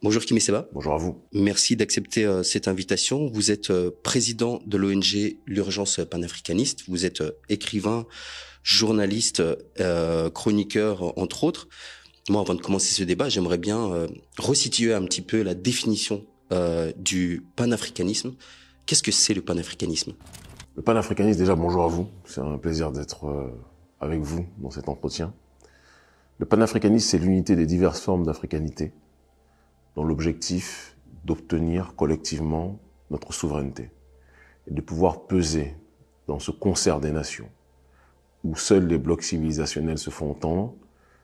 Bonjour Kimi Seba. Bonjour à vous. Merci d'accepter cette invitation. Vous êtes président de l'ONG L'Urgence panafricaniste. Vous êtes écrivain, journaliste, chroniqueur, entre autres. Moi, avant de commencer ce débat, j'aimerais bien resituer un petit peu la définition du panafricanisme. Qu'est-ce que c'est le panafricanisme? Le panafricanisme, déjà, bonjour à vous. C'est un plaisir d'être avec vous dans cet entretien. Le panafricanisme, c'est l'unité des diverses formes d'africanité, dans l'objectif d'obtenir collectivement notre souveraineté et de pouvoir peser dans ce concert des nations où seuls les blocs civilisationnels se font entendre.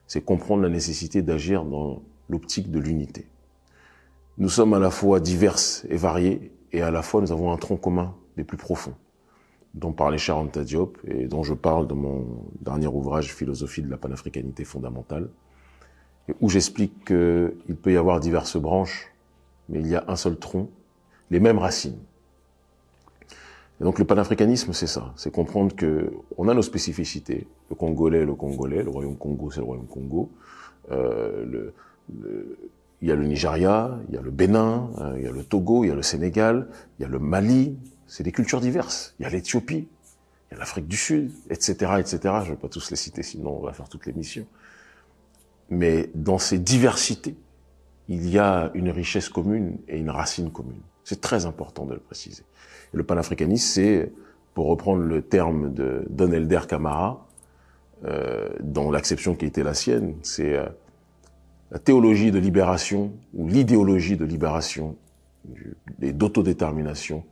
C'est comprendre la nécessité d'agir dans l'optique de l'unité. Nous sommes à la fois diverses et variés, et à la fois nous avons un tronc commun des plus profonds, dont parlait Cheikh Anta Diop et dont je parle dans mon dernier ouvrage Philosophie de la panafricanité fondamentale, où j'explique qu'il peut y avoir diverses branches, mais il y a un seul tronc, les mêmes racines. Et donc le panafricanisme, c'est ça, c'est comprendre que on a nos spécificités. Le Congolais, le Royaume Congo, c'est le Royaume Congo. Il y a le Nigeria, il y a le Bénin, il y a le Togo, il y a le Sénégal, il y a le Mali. C'est des cultures diverses. Il y a l'Éthiopie, il y a l'Afrique du Sud, etc., etc. Je ne vais pas tous les citer, sinon on va faire toute l'émission. Mais dans ces diversités, il y a une richesse commune et une racine commune. C'est très important de le préciser. Et le panafricanisme, c'est, pour reprendre le terme de Don Helder Camara, dans l'acception qui était la sienne, c'est la théologie de libération ou l'idéologie de libération et d'autodétermination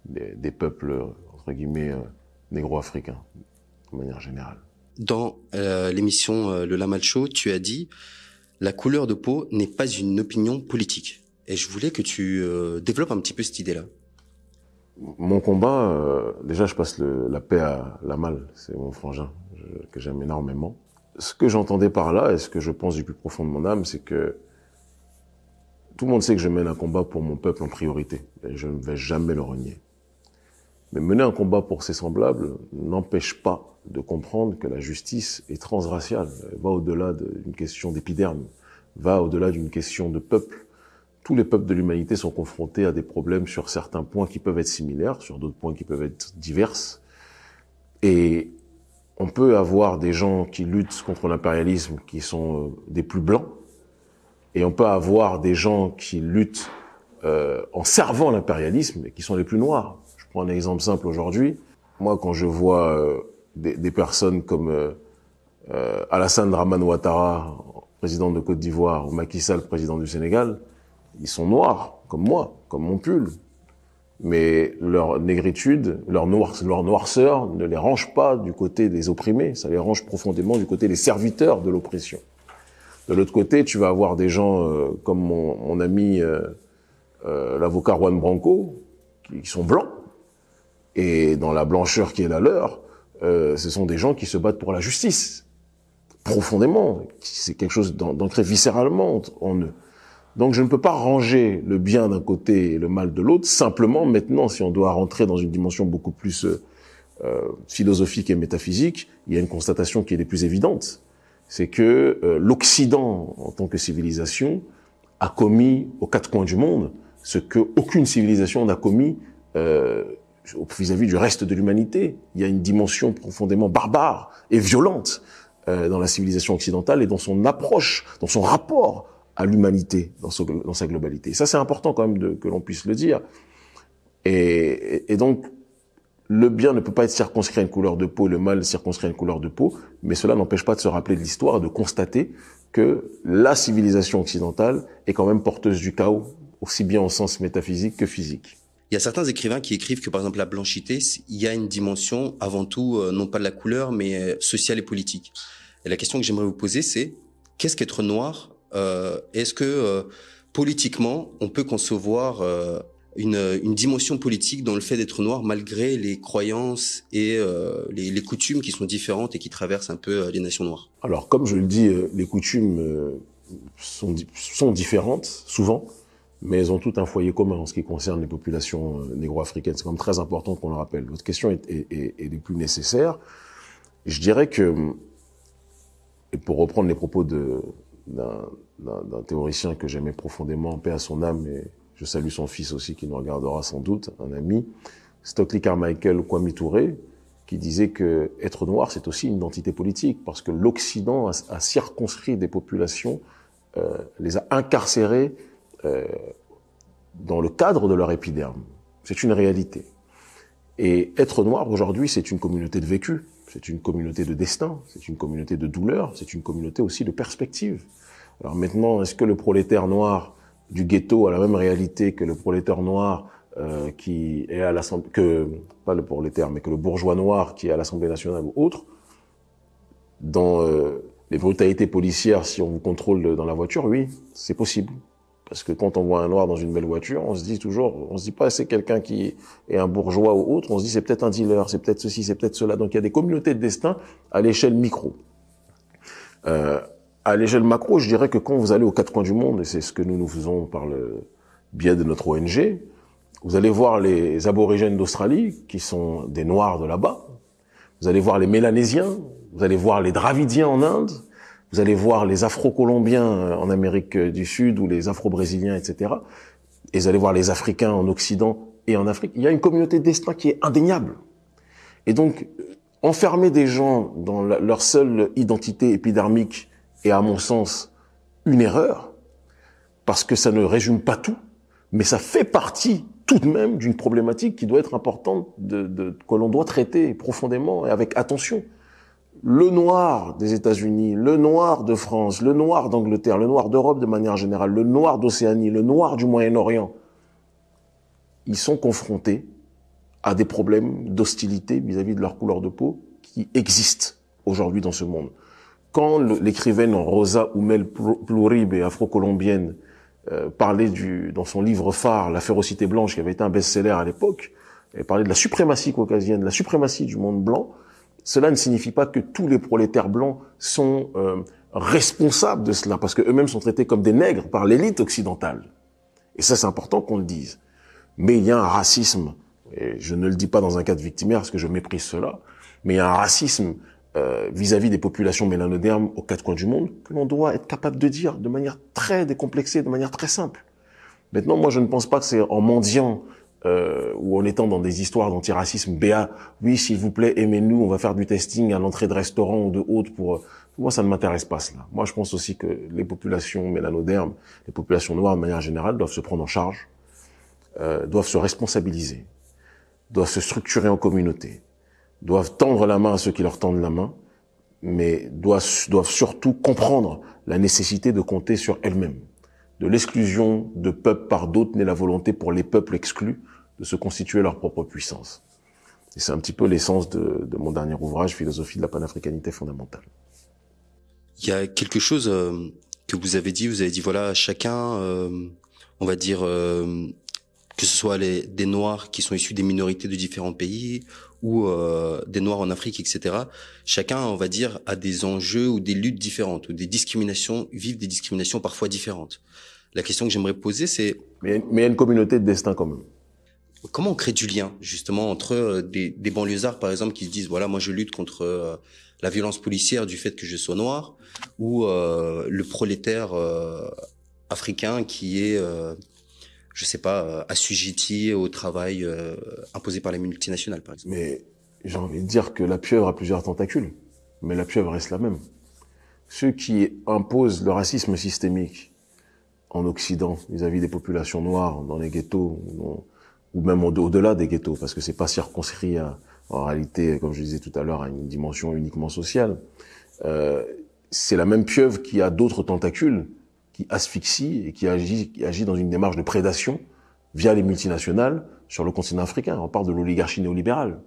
des peuples, entre guillemets, négro-africains, de manière générale. Dans l'émission Le Lamal Show, tu as dit « La couleur de peau n'est pas une opinion politique ». Et je voulais que tu développes un petit peu cette idée-là. Mon combat, déjà je passe la paix à Lamal, c'est mon frangin que j'aime énormément. Ce que j'entendais par là, et ce que je pense du plus profond de mon âme, c'est que tout le monde sait que je mène un combat pour mon peuple en priorité, et je ne vais jamais le renier. Mais mener un combat pour ses semblables n'empêche pas de comprendre que la justice est transraciale, elle va au-delà d'une question d'épiderme, va au-delà d'une question de peuple. Tous les peuples de l'humanité sont confrontés à des problèmes sur certains points qui peuvent être similaires, sur d'autres points qui peuvent être divers. Et on peut avoir des gens qui luttent contre l'impérialisme qui sont des plus blancs, et on peut avoir des gens qui luttent en servant l'impérialisme et qui sont les plus noirs. Je prends un exemple simple aujourd'hui. Moi, quand je vois des personnes comme Alassane Dramane Ouattara, président de Côte d'Ivoire, ou Macky Sall, président du Sénégal, ils sont noirs, comme moi, comme mon pull. Mais leur négritude, leur noirceur ne les range pas du côté des opprimés, ça les range profondément du côté des serviteurs de l'oppression. De l'autre côté, tu vas avoir des gens comme mon ami l'avocat Juan Branco, qui sont blancs, et dans la blancheur qui est la leur, ce sont des gens qui se battent pour la justice, profondément. C'est quelque chose d'ancré viscéralement en eux. Donc je ne peux pas ranger le bien d'un côté et le mal de l'autre. Simplement, maintenant, si on doit rentrer dans une dimension beaucoup plus philosophique et métaphysique, il y a une constatation qui est des plus évidentes. C'est que l'Occident, en tant que civilisation, a commis aux quatre coins du monde ce qu'aucune civilisation n'a commis vis-à-vis du reste de l'humanité. Il y a une dimension profondément barbare et violente dans la civilisation occidentale et dans son approche, dans son rapport à l'humanité dans sa globalité. Et ça, c'est important quand même que l'on puisse le dire. Et donc, le bien ne peut pas être circonscrit à une couleur de peau, le mal circonscrit à une couleur de peau, mais cela n'empêche pas de se rappeler de l'histoire et de constater que la civilisation occidentale est quand même porteuse du chaos, aussi bien au sens métaphysique que physique. Il y a certains écrivains qui écrivent que, par exemple, la blanchité, il y a une dimension, avant tout, non pas de la couleur, mais sociale et politique. Et la question que j'aimerais vous poser, c'est qu'est-ce qu'être noir ? Est-ce que politiquement, on peut concevoir une dimension politique dans le fait d'être noir malgré les croyances et les coutumes qui sont différentes et qui traversent un peu les nations noires? Alors, comme je le dis, les coutumes sont différentes, souvent, mais elles ont tout un foyer commun en ce qui concerne les populations négro-africaines. C'est quand même très important qu'on le rappelle. Votre question est des plus nécessaires. Je dirais que, et pour reprendre les propos de d'un théoricien que j'aimais profondément, paix à son âme, et je salue son fils aussi qui nous regardera sans doute, un ami, Stokely Carmichael Kwame Touré, qui disait que être noir, c'est aussi une identité politique, parce que l'Occident a circonscrit des populations, les a incarcérées dans le cadre de leur épiderme. C'est une réalité. Et être noir, aujourd'hui, c'est une communauté de vécu, c'est une communauté de destin, c'est une communauté de douleur, c'est une communauté aussi de perspective. Alors maintenant, est-ce que le prolétaire noir du ghetto a la même réalité que le prolétaire noir qui est à l'Assemblée, pas le prolétaire, mais que le bourgeois noir qui est à l'Assemblée nationale ou autre, dans les brutalités policières, si on vous contrôle dans la voiture, oui, c'est possible. Parce que quand on voit un noir dans une belle voiture, on se dit toujours, on se dit pas c'est quelqu'un qui est un bourgeois ou autre, on se dit c'est peut-être un dealer, c'est peut-être ceci, c'est peut-être cela. Donc il y a des communautés de destin à l'échelle micro. À l'échelle macro, je dirais que quand vous allez aux quatre coins du monde, et c'est ce que nous faisons par le biais de notre ONG, vous allez voir les aborigènes d'Australie, qui sont des noirs de là-bas. Vous allez voir les Mélanésiens, vous allez voir les Dravidiens en Inde, vous allez voir les Afro-Colombiens en Amérique du Sud ou les Afro-Brésiliens, etc. Et vous allez voir les Africains en Occident et en Afrique. Il y a une communauté de destin qui est indéniable. Et donc, enfermer des gens dans leur seule identité épidermique est, à mon sens, une erreur, parce que ça ne résume pas tout, mais ça fait partie tout de même d'une problématique qui doit être importante, que l'on doit traiter profondément et avec attention. Le noir des États-Unis, le noir de France, le noir d'Angleterre, le noir d'Europe de manière générale, le noir d'Océanie, le noir du Moyen-Orient, ils sont confrontés à des problèmes d'hostilité vis-à-vis de leur couleur de peau qui existent aujourd'hui dans ce monde. Quand l'écrivaine Rosa Oumel Plourib, afro-colombienne, parlait dans son livre phare, La férocité blanche, qui avait été un best-seller à l'époque, elle parlait de la suprématie caucasienne, de la suprématie du monde blanc. Cela ne signifie pas que tous les prolétaires blancs sont responsables de cela, parce qu'eux-mêmes sont traités comme des nègres par l'élite occidentale. Et ça, c'est important qu'on le dise. Mais il y a un racisme, et je ne le dis pas dans un cadre victimaire, parce que je méprise cela, mais il y a un racisme vis-à-vis des populations mélanodermes aux quatre coins du monde que l'on doit être capable de dire de manière très décomplexée, de manière très simple. Maintenant, moi, je ne pense pas que c'est en mendiant ou en étant dans des histoires d'antiracisme béat, oui, s'il vous plaît, aimez-nous, on va faire du testing à l'entrée de restaurants ou de autres pour moi, ça ne m'intéresse pas cela. Moi, je pense aussi que les populations mélanodermes, les populations noires de manière générale, doivent se prendre en charge, doivent se responsabiliser, doivent se structurer en communauté, doivent tendre la main à ceux qui leur tendent la main, mais doivent surtout comprendre la nécessité de compter sur elles-mêmes. De l'exclusion de peuples par d'autres naît la volonté pour les peuples exclus de se constituer leur propre puissance. Et c'est un petit peu l'essence de mon dernier ouvrage, Philosophie de la panafricanité fondamentale. Il y a quelque chose que vous avez dit voilà, chacun, on va dire, que ce soit des Noirs qui sont issus des minorités de différents pays ou des Noirs en Afrique, etc. Chacun, on va dire, a des enjeux ou des luttes différentes ou des discriminations, vivent des discriminations parfois différentes. La question que j'aimerais poser, c'est... Mais il y a une communauté de destin quand même. Comment on crée du lien, justement, entre des banlieusards, par exemple, qui se disent, voilà, moi je lutte contre la violence policière du fait que je sois noir, ou le prolétaire africain qui est... je sais pas, assujettis au travail imposé par les multinationales, par exemple. Mais j'ai envie de dire que la pieuvre a plusieurs tentacules, mais la pieuvre reste la même. Ceux qui imposent le racisme systémique en Occident vis-à-vis des populations noires dans les ghettos, ou même au-delà des ghettos, parce que c'est pas circonscrit en réalité, comme je disais tout à l'heure, à une dimension uniquement sociale. C'est la même pieuvre qui a d'autres tentacules, qui asphyxie et qui agit dans une démarche de prédation via les multinationales sur le continent africain. On parle de l'oligarchie néolibérale.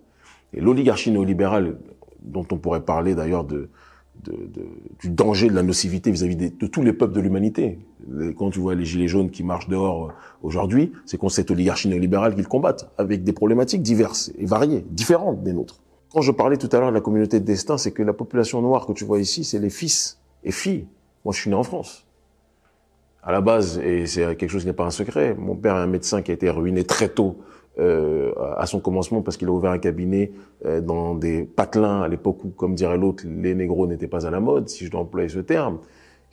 Et l'oligarchie néolibérale, dont on pourrait parler d'ailleurs du danger de la nocivité vis-à-vis de tous les peuples de l'humanité. Quand tu vois les gilets jaunes qui marchent dehors aujourd'hui, c'est contre cette oligarchie néolibérale qu'ils combattent, avec des problématiques diverses et variées, différentes des nôtres. Quand je parlais tout à l'heure de la communauté de destin, c'est que la population noire que tu vois ici, c'est les fils et filles. Moi, je suis né en France. À la base, et c'est quelque chose qui n'est pas un secret, mon père est un médecin qui a été ruiné très tôt à son commencement parce qu'il a ouvert un cabinet dans des patelins à l'époque où, comme dirait l'autre, les négros n'étaient pas à la mode, si je dois employer ce terme.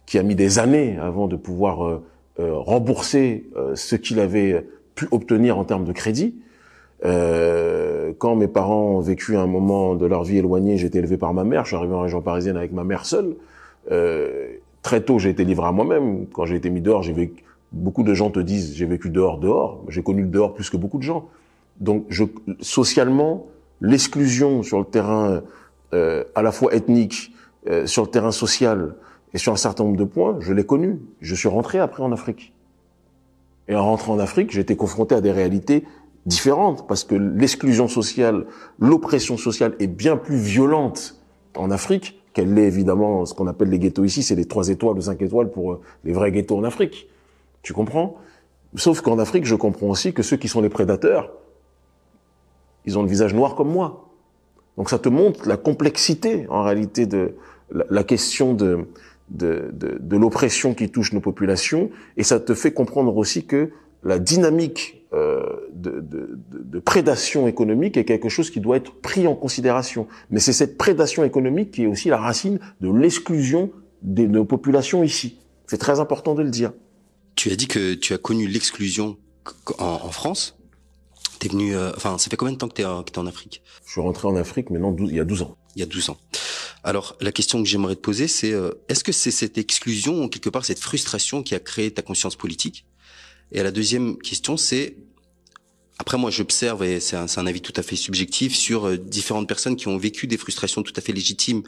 qui a mis des années avant de pouvoir rembourser ce qu'il avait pu obtenir en termes de crédit. Quand mes parents ont vécu un moment de leur vie éloignée, j'ai été élevé par ma mère, je suis arrivé en région parisienne avec ma mère seule. Très tôt, j'ai été livré à moi-même. Quand j'ai été mis dehors, beaucoup de gens te disent, j'ai vécu dehors. J'ai connu le dehors plus que beaucoup de gens. Donc, socialement, l'exclusion sur le terrain à la fois ethnique, sur le terrain social et sur un certain nombre de points, je l'ai connu. Je suis rentré après en Afrique. Et en rentrant en Afrique, j'ai été confronté à des réalités différentes parce que l'exclusion sociale, l'oppression sociale est bien plus violente en Afrique qu'elle l'est évidemment, ce qu'on appelle les ghettos ici, c'est les 3 étoiles ou 5 étoiles pour les vrais ghettos en Afrique. Tu comprends? Sauf qu'en Afrique, je comprends aussi que ceux qui sont les prédateurs, ils ont le visage noir comme moi. Donc ça te montre la complexité, en réalité, de la question de l'oppression qui touche nos populations, et ça te fait comprendre aussi que la dynamique de prédation économique est quelque chose qui doit être pris en considération. Mais c'est cette prédation économique qui est aussi la racine de l'exclusion de nos populations ici. C'est très important de le dire. Tu as dit que tu as connu l'exclusion en France. T'es venu, ça fait combien de temps que t'es en Afrique? Je suis rentré en Afrique maintenant il y a 12 ans. Il y a 12 ans. Alors, la question que j'aimerais te poser, c'est est-ce que c'est cette exclusion, ou quelque part cette frustration qui a créé ta conscience politique? Et la deuxième question, c'est, après moi j'observe, et c'est un avis tout à fait subjectif, sur différentes personnes qui ont vécu des frustrations tout à fait légitimes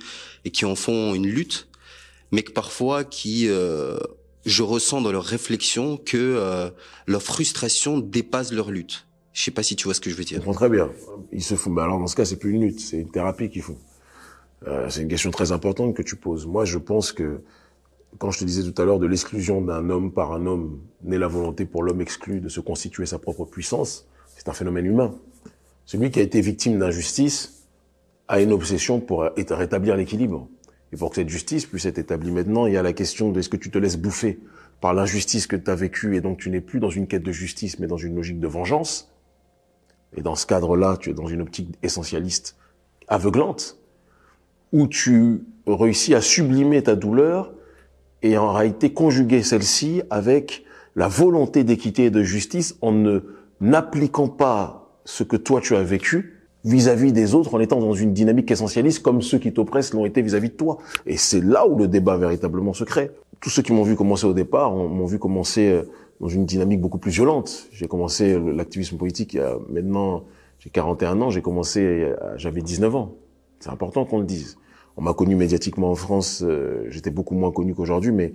et qui en font une lutte, mais que parfois je ressens dans leur réflexion que leur frustration dépasse leur lutte. Je sais pas si tu vois ce que je veux dire. Je comprends très bien. Ils se font. Alors dans ce cas, c'est plus une lutte, c'est une thérapie qu'ils font. C'est une question très importante que tu poses. Moi, je pense que quand je te disais tout à l'heure de l'exclusion d'un homme par un homme, naît la volonté pour l'homme exclu de se constituer sa propre puissance. C'est un phénomène humain. Celui qui a été victime d'injustice a une obsession pour rétablir l'équilibre. Et pour que cette justice puisse être établie maintenant, il y a la question de est-ce que tu te laisses bouffer par l'injustice que tu as vécue et donc tu n'es plus dans une quête de justice mais dans une logique de vengeance. Et dans ce cadre-là, tu es dans une optique essentialiste aveuglante où tu réussis à sublimer ta douleur et en réalité conjuguer celle-ci avec la volonté d'équité et de justice en n'appliquant pas ce que toi tu as vécu vis-à-vis des autres en étant dans une dynamique essentialiste comme ceux qui t'oppressent l'ont été vis-à-vis de toi. Et c'est là où le débat véritablement se crée. Tous ceux qui m'ont vu commencer au départ m'ont vu commencer dans une dynamique beaucoup plus violente. J'ai commencé l'activisme politique il y a maintenant, j'ai 41 ans, j'avais 19 ans. C'est important qu'on le dise. On m'a connu médiatiquement en France, j'étais beaucoup moins connu qu'aujourd'hui, mais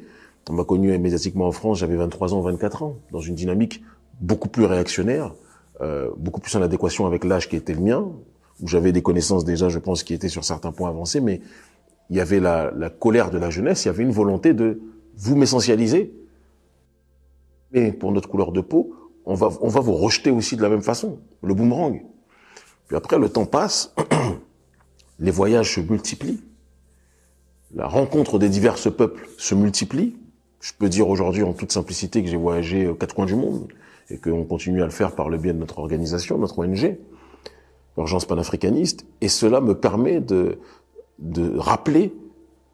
on m'a connu médiatiquement en France, j'avais 23 ans, 24 ans, dans une dynamique beaucoup plus réactionnaire, beaucoup plus en adéquation avec l'âge qui était le mien, où j'avais des connaissances déjà, je pense, qui étaient sur certains points avancés, mais il y avait la colère de la jeunesse, il y avait une volonté de vous m'essentialiser, mais pour notre couleur de peau, on va vous rejeter aussi de la même façon, le boomerang. Puis après, le temps passe, les voyages se multiplient, la rencontre des divers peuples se multiplie. Je peux dire aujourd'hui en toute simplicité que j'ai voyagé aux 4 coins du monde et qu'on continue à le faire par le biais de notre organisation, notre ONG, l'Urgence panafricaniste, et cela me permet de rappeler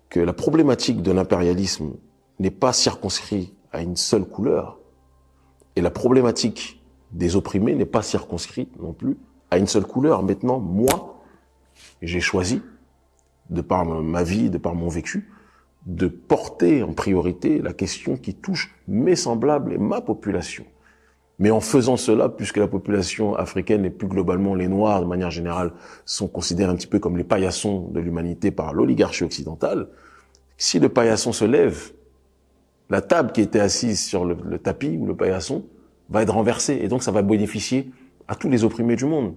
que la problématique de l'impérialisme n'est pas circonscrite à une seule couleur, et la problématique des opprimés n'est pas circonscrite non plus à une seule couleur. Maintenant, moi, j'ai choisi, de par ma vie, de par mon vécu, de porter en priorité la question qui touche mes semblables et ma population. Mais en faisant cela, puisque la population africaine et plus globalement les Noirs, de manière générale, sont considérés un petit peu comme les paillassons de l'humanité par l'oligarchie occidentale, si le paillasson se lève, la table qui était assise sur le tapis ou le paillasson va être renversée. Et donc ça va bénéficier à tous les opprimés du monde.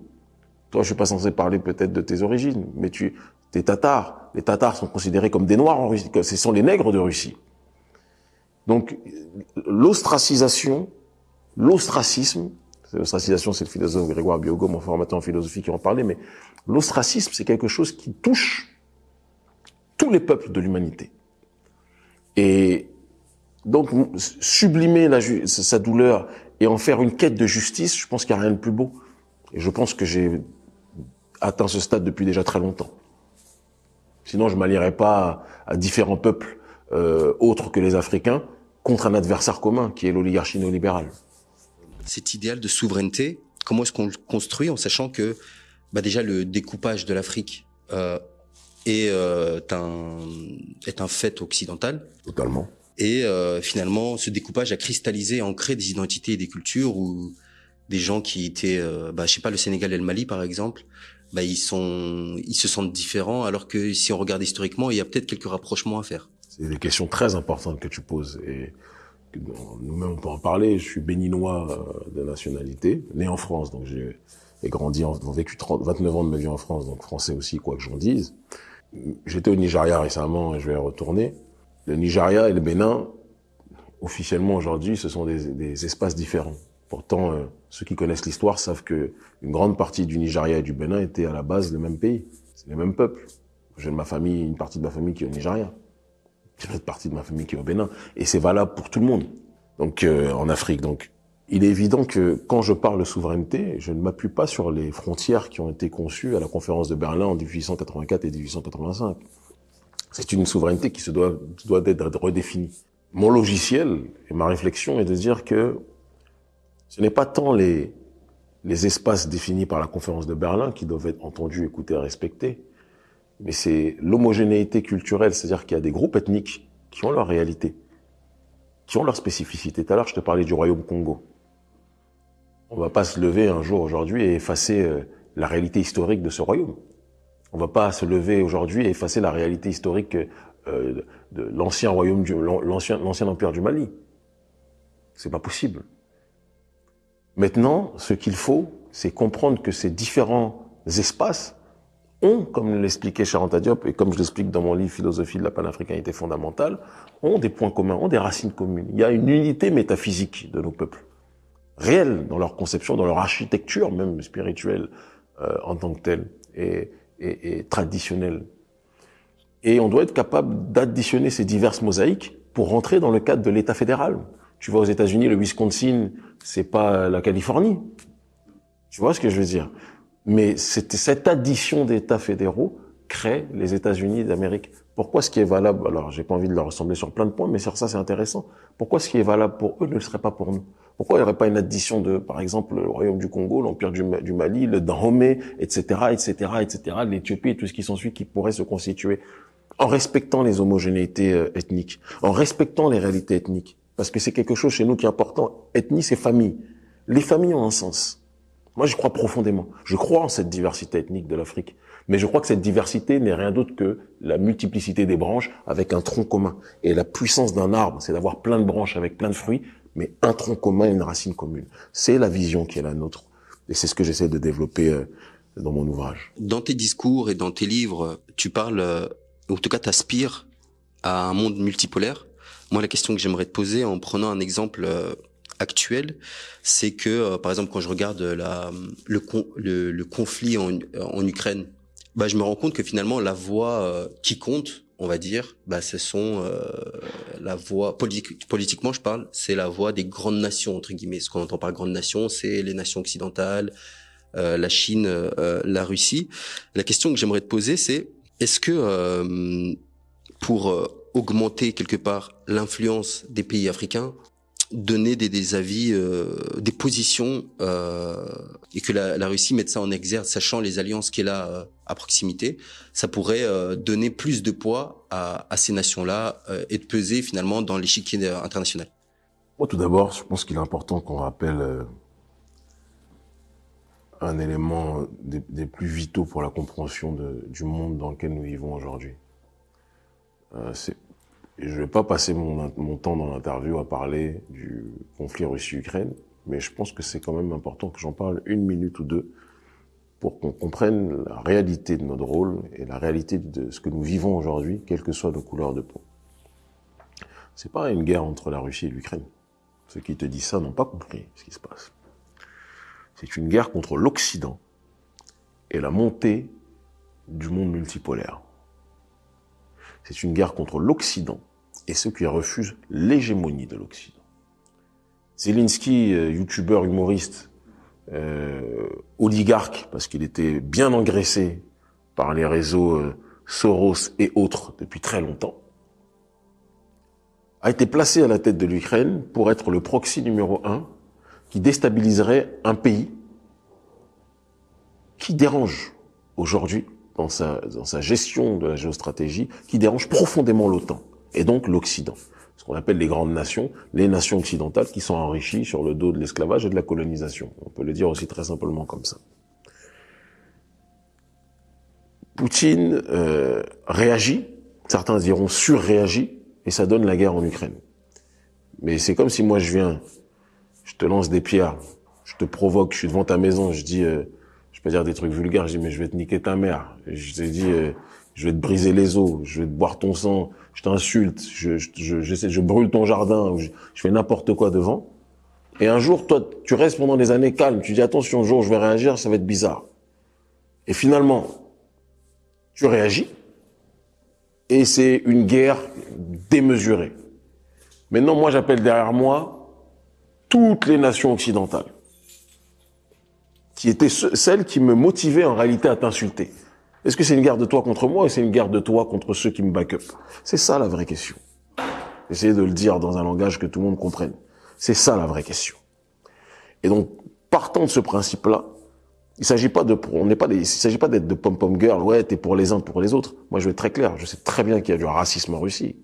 Toi, je suis pas censé parler peut-être de tes origines, mais t'es tatar. Les tatars sont considérés comme des noirs en Russie, ce sont les nègres de Russie. Donc, l'ostracisme, l'ostracisme, c'est le philosophe Grégoire Biogo, mon formateur en philosophie qui en parlait, mais l'ostracisme, c'est quelque chose qui touche tous les peuples de l'humanité. Et donc, sublimer sa douleur et en faire une quête de justice, je pense qu'il n'y a rien de plus beau. Et je pense que j'ai atteint ce stade depuis déjà très longtemps. Sinon, je m'allierais pas à différents peuples autres que les Africains contre un adversaire commun qui est l'oligarchie néolibérale. Cet idéal de souveraineté, comment est-ce qu'on le construit en sachant que déjà le découpage de l'Afrique est un fait occidental. Totalement. Et finalement, ce découpage a cristallisé, ancré des identités et des cultures où des gens qui étaient, je sais pas, le Sénégal et le Mali par exemple, ils se sentent différents, alors que si on regarde historiquement, il y a peut-être quelques rapprochements à faire. C'est des questions très importantes que tu poses et nous-mêmes on peut en parler. Je suis béninois de nationalité, né en France, donc j'ai grandi, vécu 29 ans de ma vie en France, donc français aussi, quoi que j'en dise. J'étais au Nigeria récemment et je vais y retourner. Le Nigeria et le Bénin, officiellement aujourd'hui, ce sont des espaces différents. Pourtant, ceux qui connaissent l'histoire savent que une grande partie du Nigeria et du Bénin étaient à la base le même pays, c'est les mêmes peuples. J'ai une partie de ma famille qui est au Nigeria, j'ai une partie de ma famille qui est au Bénin, et c'est valable pour tout le monde. Donc en Afrique, donc il est évident que quand je parle de souveraineté, je ne m'appuie pas sur les frontières qui ont été conçues à la conférence de Berlin en 1884 et 1885. C'est une souveraineté qui doit être redéfinie. Mon logiciel et ma réflexion est de dire que ce n'est pas tant les espaces définis par la conférence de Berlin qui doivent être entendus, écoutés et respectés, mais c'est l'homogénéité culturelle, c'est-à-dire qu'il y a des groupes ethniques qui ont leur réalité, qui ont leur spécificité. Tout à l'heure, je te parlais du royaume Congo. On va pas se lever un jour aujourd'hui et effacer la réalité historique de ce royaume. On va pas se lever aujourd'hui et effacer la réalité historique de l'ancien royaume, l'ancien empire du Mali. C'est pas possible. Maintenant, ce qu'il faut, c'est comprendre que ces différents espaces ont, comme l'expliquait Cheikh Anta Diop, et comme je l'explique dans mon livre Philosophie de la panafricanité fondamentale, ont des points communs, ont des racines communes. Il y a une unité métaphysique de nos peuples, réelle dans leur conception, dans leur architecture même spirituelle en tant que telle, et traditionnelle. Et on doit être capable d'additionner ces diverses mosaïques pour rentrer dans le cadre de l'État fédéral. Tu vois, aux États-Unis, le Wisconsin, c'est pas la Californie. Tu vois ce que je veux dire? Mais cette addition d'États fédéraux crée les États-Unis d'Amérique. Pourquoi ce qui est valable, alors j'ai pas envie de leur ressembler sur plein de points, mais sur ça c'est intéressant. Pourquoi ce qui est valable pour eux ne le serait pas pour nous? Pourquoi il n'y aurait pas une addition de, par exemple, le Royaume du Congo, l'Empire du Mali, le Dahomey, etc., l'Éthiopie et tout ce qui s'ensuit qui pourrait se constituer en respectant les homogénéités ethniques, en respectant les réalités ethniques. Parce que c'est quelque chose chez nous qui est important. Ethnie, c'est famille. Les familles ont un sens. Moi, j'y crois profondément. Je crois en cette diversité ethnique de l'Afrique. Mais je crois que cette diversité n'est rien d'autre que la multiplicité des branches avec un tronc commun. Et la puissance d'un arbre, c'est d'avoir plein de branches avec plein de fruits, mais un tronc commun et une racine commune. C'est la vision qui est la nôtre. Et c'est ce que j'essaie de développer dans mon ouvrage. Dans tes discours et dans tes livres, tu parles, ou en tout cas t'aspires à un monde multipolaire. Moi, la question que j'aimerais te poser en prenant un exemple actuel, c'est que, par exemple, quand je regarde le conflit en Ukraine, je me rends compte que finalement, la voix qui compte, on va dire, ce sont la voix politiquement, je parle, c'est la voix des grandes nations entre guillemets. Ce qu'on entend par grandes nations, c'est les nations occidentales, la Chine, la Russie. La question que j'aimerais te poser, c'est est-ce que pour augmenter quelque part l'influence des pays africains, donner des avis, des positions, et que la Russie mette ça en exergue, sachant les alliances qu'elle a à proximité, ça pourrait donner plus de poids à ces nations-là et de peser finalement dans l'échiquier international. Moi, tout d'abord, je pense qu'il est important qu'on rappelle un élément des plus vitaux pour la compréhension du monde dans lequel nous vivons aujourd'hui. Je vais pas passer mon temps dans l'interview à parler du conflit Russie-Ukraine, mais je pense que c'est quand même important que j'en parle une minute ou deux pour qu'on comprenne la réalité de notre rôle et la réalité de ce que nous vivons aujourd'hui, quelles que soient nos couleurs de peau. C'est pas une guerre entre la Russie et l'Ukraine. Ceux qui te disent ça n'ont pas compris ce qui se passe. C'est une guerre contre l'Occident et la montée du monde multipolaire. C'est une guerre contre l'Occident et ceux qui refusent l'hégémonie de l'Occident. Zelensky, youtubeur, humoriste, oligarque, parce qu'il était bien engraissé par les réseaux Soros et autres depuis très longtemps, a été placé à la tête de l'Ukraine pour être le proxy numéro 1 qui déstabiliserait un pays qui dérange aujourd'hui dans sa gestion de la géostratégie, qui dérange profondément l'OTAN et donc l'Occident. Ce qu'on appelle les grandes nations, les nations occidentales qui sont enrichies sur le dos de l'esclavage et de la colonisation. On peut le dire aussi très simplement comme ça. Poutine réagit, certains diront surréagit, et ça donne la guerre en Ukraine. Mais c'est comme si moi je viens, je te lance des pierres, je te provoque, je suis devant ta maison, je dis, je peux dire des trucs vulgaires, je dis mais je vais te niquer ta mère, je te dis, je vais te briser les os, je vais te boire ton sang, je t'insulte, je brûle ton jardin, je fais n'importe quoi devant. Et un jour, toi, tu restes pendant des années calme, tu dis attention, un jour je vais réagir, ça va être bizarre. Et finalement, tu réagis, et c'est une guerre démesurée. Maintenant, moi, j'appelle derrière moi toutes les nations occidentales, qui étaient celles qui me motivaient en réalité à t'insulter. Est-ce que c'est une guerre de toi contre moi ou c'est une guerre de toi contre ceux qui me back up? C'est ça la vraie question. Essayez de le dire dans un langage que tout le monde comprenne. C'est ça la vraie question. Et donc, partant de ce principe-là, il s'agit pas d'être de pom-pom girl, ouais, t'es pour les uns, pour les autres. Moi, je vais être très clair. Je sais très bien qu'il y a du racisme en Russie.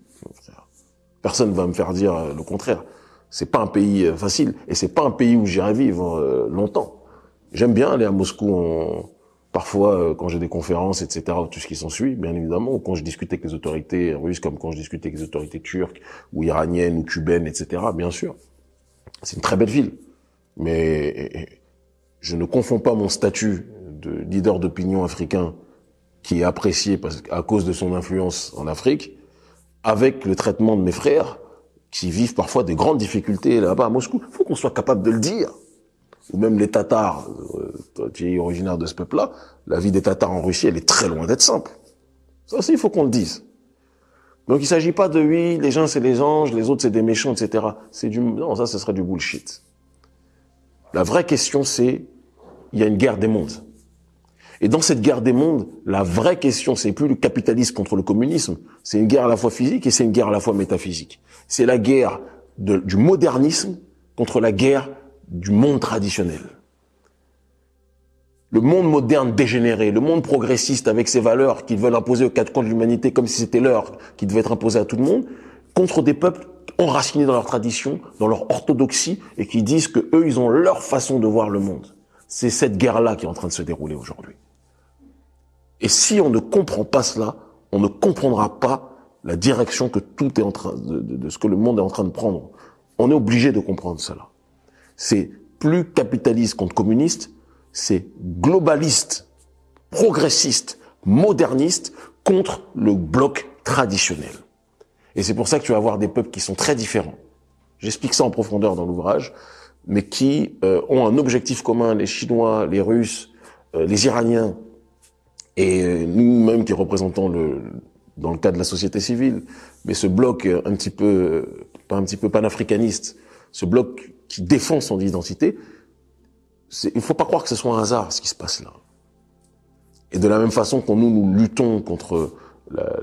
Personne va me faire dire le contraire. C'est pas un pays facile et c'est pas un pays où j'irai vivre longtemps. J'aime bien aller à Moscou parfois quand j'ai des conférences, etc., tout ce qui s'ensuit, bien évidemment, ou quand je discute avec les autorités russes, comme quand je discute avec les autorités turques, ou iraniennes, ou cubaines, etc., bien sûr. C'est une très belle ville. Mais je ne confonds pas mon statut de leader d'opinion africain, qui est apprécié à cause de son influence en Afrique, avec le traitement de mes frères, qui vivent parfois des grandes difficultés là-bas à Moscou. Il faut qu'on soit capable de le dire. Ou même les Tatars, qui est originaire de ce peuple-là, la vie des Tatars en Russie, elle est très loin d'être simple. Ça aussi, il faut qu'on le dise. Donc il s'agit pas de oui, les gens c'est les anges, les autres c'est des méchants, etc. Non, ça, ce serait du bullshit. La vraie question, c'est, il y a une guerre des mondes. Et dans cette guerre des mondes, la vraie question, c'est plus le capitalisme contre le communisme. C'est une guerre à la fois physique et c'est une guerre à la fois métaphysique. C'est la guerre du modernisme contre la guerre du monde traditionnel. Le monde moderne dégénéré, le monde progressiste avec ses valeurs qu'ils veulent imposer aux quatre coins de l'humanité comme si c'était leur qui devait être imposé à tout le monde, contre des peuples enracinés dans leur tradition, dans leur orthodoxie et qui disent que eux, ils ont leur façon de voir le monde. C'est cette guerre-là qui est en train de se dérouler aujourd'hui. Et si on ne comprend pas cela, on ne comprendra pas la direction que tout est en train de ce que le monde est en train de prendre. On est obligé de comprendre cela. C'est plus capitaliste contre communiste, c'est globaliste, progressiste, moderniste contre le bloc traditionnel. Et c'est pour ça que tu vas avoir des peuples qui sont très différents. J'explique ça en profondeur dans l'ouvrage, mais qui ont un objectif commun, les Chinois, les Russes, les Iraniens, et nous-mêmes qui représentons dans le cas de la société civile, mais ce bloc un petit peu panafricaniste, ce bloc qui défend son identité, il faut pas croire que ce soit un hasard ce qui se passe là. Et de la même façon que nous luttons contre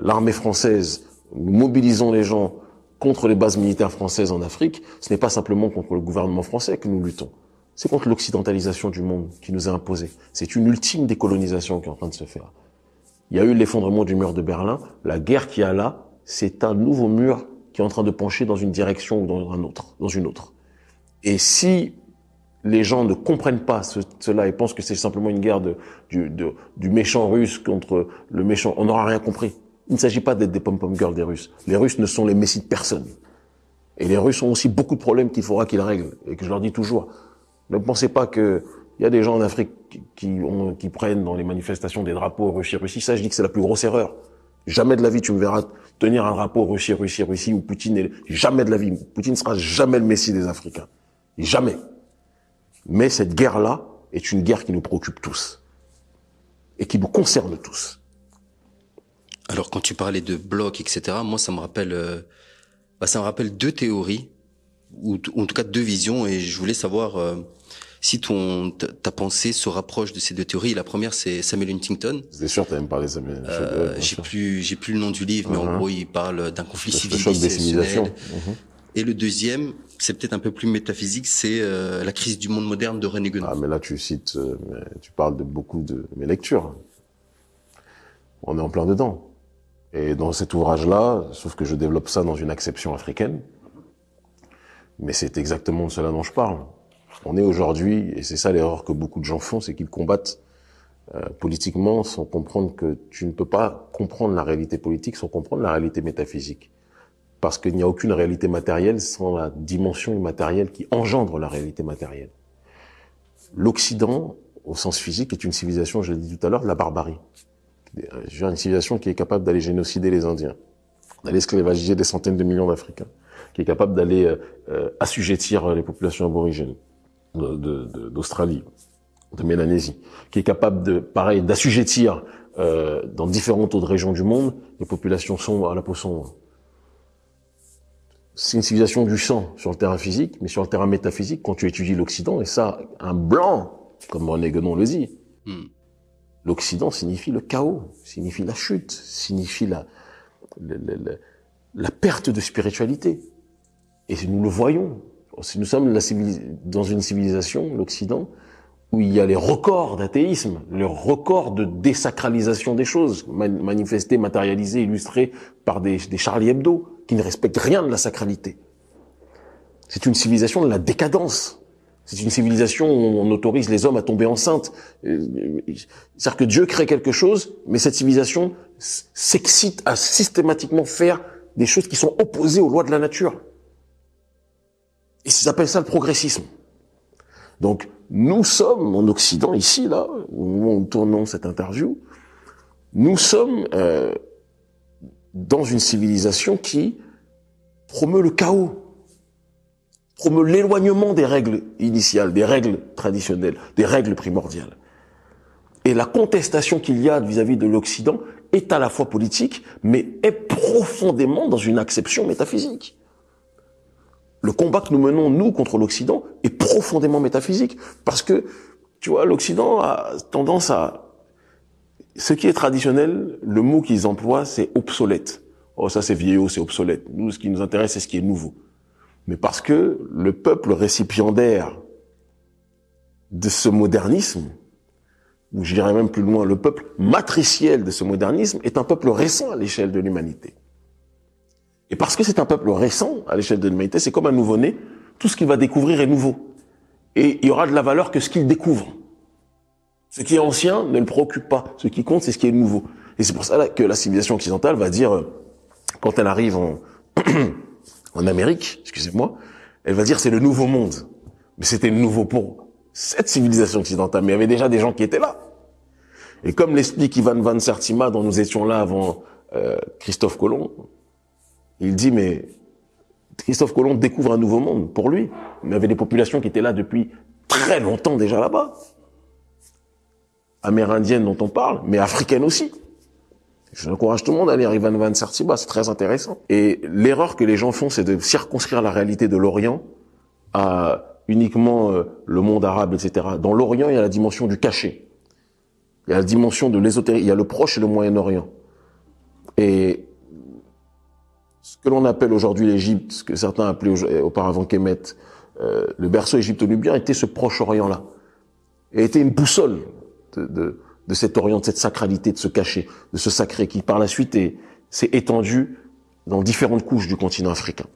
l'armée française, nous mobilisons les gens contre les bases militaires françaises en Afrique, ce n'est pas simplement contre le gouvernement français que nous luttons. C'est contre l'occidentalisation du monde qui nous est imposée. C'est une ultime décolonisation qui est en train de se faire. Il y a eu l'effondrement du mur de Berlin. La guerre qu'il y a là, c'est un nouveau mur qui est en train de pencher dans une direction ou dans une autre. Et si les gens ne comprennent pas cela et pensent que c'est simplement une guerre du méchant russe contre le méchant, on n'aura rien compris. Il ne s'agit pas d'être des pom-pom girls des Russes. Les Russes ne sont les messies de personne. Et les Russes ont aussi beaucoup de problèmes qu'il faudra qu'ils règlent. Et que je leur dis toujours. Ne pensez pas que il y a des gens en Afrique qui prennent dans les manifestations des drapeaux Russie. Ça, je dis que c'est la plus grosse erreur. Jamais de la vie tu me verras tenir un drapeau Russie ou Poutine. Jamais de la vie. Poutine sera jamais le messie des Africains. Jamais. Mais cette guerre-là est une guerre qui nous préoccupe tous. Et qui nous concerne tous. Alors, quand tu parlais de blocs, etc., moi, ça me rappelle deux théories, ou en tout cas deux visions, et je voulais savoir si ta pensée se rapproche de ces deux théories. La première, c'est Samuel Huntington. C'est sûr, t'as même parlé de Samuel. J'ai plus le nom du livre, mais en gros, il parle d'un conflit Le choc des civilisations. Et le deuxième, c'est peut-être un peu plus métaphysique, c'est la crise du monde moderne de René Guénon. Ah, mais là, tu parles de beaucoup de mes lectures. On est en plein dedans. Et dans cet ouvrage-là, sauf que je développe ça dans une acception africaine, mais c'est exactement de cela dont je parle. On est aujourd'hui, et c'est ça l'erreur que beaucoup de gens font, c'est qu'ils combattent politiquement sans comprendre que tu ne peux pas comprendre la réalité politique sans comprendre la réalité métaphysique. Parce qu'il n'y a aucune réalité matérielle sans la dimension immatérielle qui engendre la réalité matérielle. L'Occident, au sens physique, est une civilisation, je l'ai dit tout à l'heure, de la barbarie. Une civilisation qui est capable d'aller génocider les Indiens, d'aller esclavagiser des centaines de millions d'Africains, qui est capable d'aller assujettir les populations aborigènes d'Australie, de Mélanésie, qui est capable d'assujettir dans différentes autres régions du monde les populations sombres à la peau sombre. C'est une civilisation du sang sur le terrain physique, mais sur le terrain métaphysique, quand tu étudies l'Occident, et ça, un blanc, comme René Guénon le dit, l'Occident signifie le chaos, signifie la chute, signifie la perte de spiritualité. Et nous le voyons. Nous sommes dans une civilisation, l'Occident, où il y a les records d'athéisme, les records de désacralisation des choses, manifestés, matérialisés, illustrés par des Charlie Hebdo, qui ne respectent rien de la sacralité. C'est une civilisation de la décadence. C'est une civilisation où on autorise les hommes à tomber enceintes. C'est-à-dire que Dieu crée quelque chose, mais cette civilisation s'excite à systématiquement faire des choses qui sont opposées aux lois de la nature. Et ils appellent ça le progressisme. Donc, nous sommes en Occident, ici, là, au moment où nous tournons cette interview, nous sommes dans une civilisation qui promeut le chaos, promeut l'éloignement des règles initiales, des règles traditionnelles, des règles primordiales. Et la contestation qu'il y a vis-à-vis de l'Occident est à la fois politique, mais est profondément dans une acception métaphysique. Le combat que nous menons, nous, contre l'Occident, est profondément métaphysique. Parce que, tu vois, l'Occident a tendance à... Ce qui est traditionnel, le mot qu'ils emploient, c'est obsolète. Oh, ça c'est vieillot, c'est obsolète. Nous, ce qui nous intéresse, c'est ce qui est nouveau. Mais parce que le peuple récipiendaire de ce modernisme, ou je dirais même plus loin, le peuple matriciel de ce modernisme, est un peuple récent à l'échelle de l'humanité. Et parce que c'est un peuple récent à l'échelle de l'humanité, c'est comme un nouveau-né, tout ce qu'il va découvrir est nouveau. Et il y aura de la valeur que ce qu'il découvre. Ce qui est ancien ne le préoccupe pas. Ce qui compte, c'est ce qui est nouveau. Et c'est pour ça que la civilisation occidentale va dire, quand elle arrive en Amérique, excusez-moi, elle va dire c'est le nouveau monde. Mais c'était nouveau pour cette civilisation occidentale. Mais il y avait déjà des gens qui étaient là. Et comme l'explique Ivan van Sertima, dont nous étions là avant Christophe Colomb, il dit, mais Christophe Colomb découvre un nouveau monde pour lui. Il y avait des populations qui étaient là depuis très longtemps déjà là-bas. Amérindiennes dont on parle, mais africaines aussi. Je encourage tout le monde à lire Ivan van Sertima, c'est très intéressant. Et l'erreur que les gens font, c'est de circonscrire la réalité de l'Orient à uniquement le monde arabe, etc. Dans l'Orient, il y a la dimension du caché. Il y a la dimension de l'ésotérisme. Il y a le Proche et le Moyen-Orient. Et ce que l'on appelle aujourd'hui l'Égypte, ce que certains appelaient auparavant Kémet, le berceau égypto-nubien était ce Proche-Orient-là. Et était une boussole de cet Orient, de cette sacralité, de ce cachet, de ce sacré qui par la suite s'est étendu dans différentes couches du continent africain.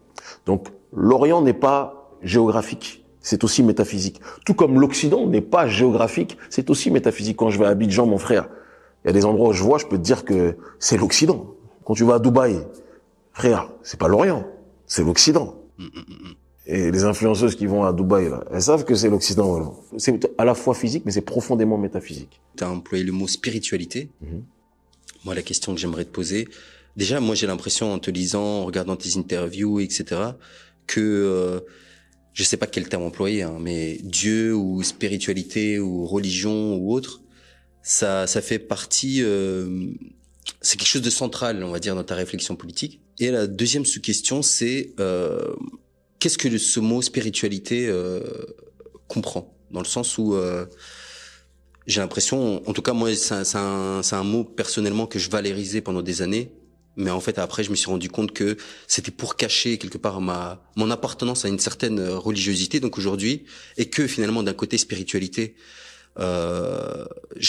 Donc l'Orient n'est pas géographique, c'est aussi métaphysique. Tout comme l'Occident n'est pas géographique, c'est aussi métaphysique. Quand je vais à Abidjan, mon frère, il y a des endroits où je vois, je peux te dire que c'est l'Occident. Quand tu vas à Dubaï, frère, c'est pas l'Orient, c'est l'Occident. Et les influenceuses qui vont à Dubaï, là, elles savent que c'est l'Occident. Voilà. C'est à la fois physique, mais c'est profondément métaphysique. Tu as employé le mot spiritualité. Moi, la question que j'aimerais te poser, déjà, moi, j'ai l'impression, en te lisant, en regardant tes interviews, etc., que, je sais pas quel terme employer, hein, mais Dieu ou spiritualité ou religion ou autre, ça fait partie, c'est quelque chose de central, on va dire, dans ta réflexion politique. Et la deuxième sous-question, c'est, qu'est-ce que ce mot spiritualité comprend? dans le sens où j'ai l'impression, en tout cas moi, c'est un mot personnellement que je valorisais pendant des années, mais en fait après je me suis rendu compte que c'était pour cacher quelque part mon appartenance à une certaine religiosité, donc aujourd'hui, et que finalement d'un côté spiritualité, je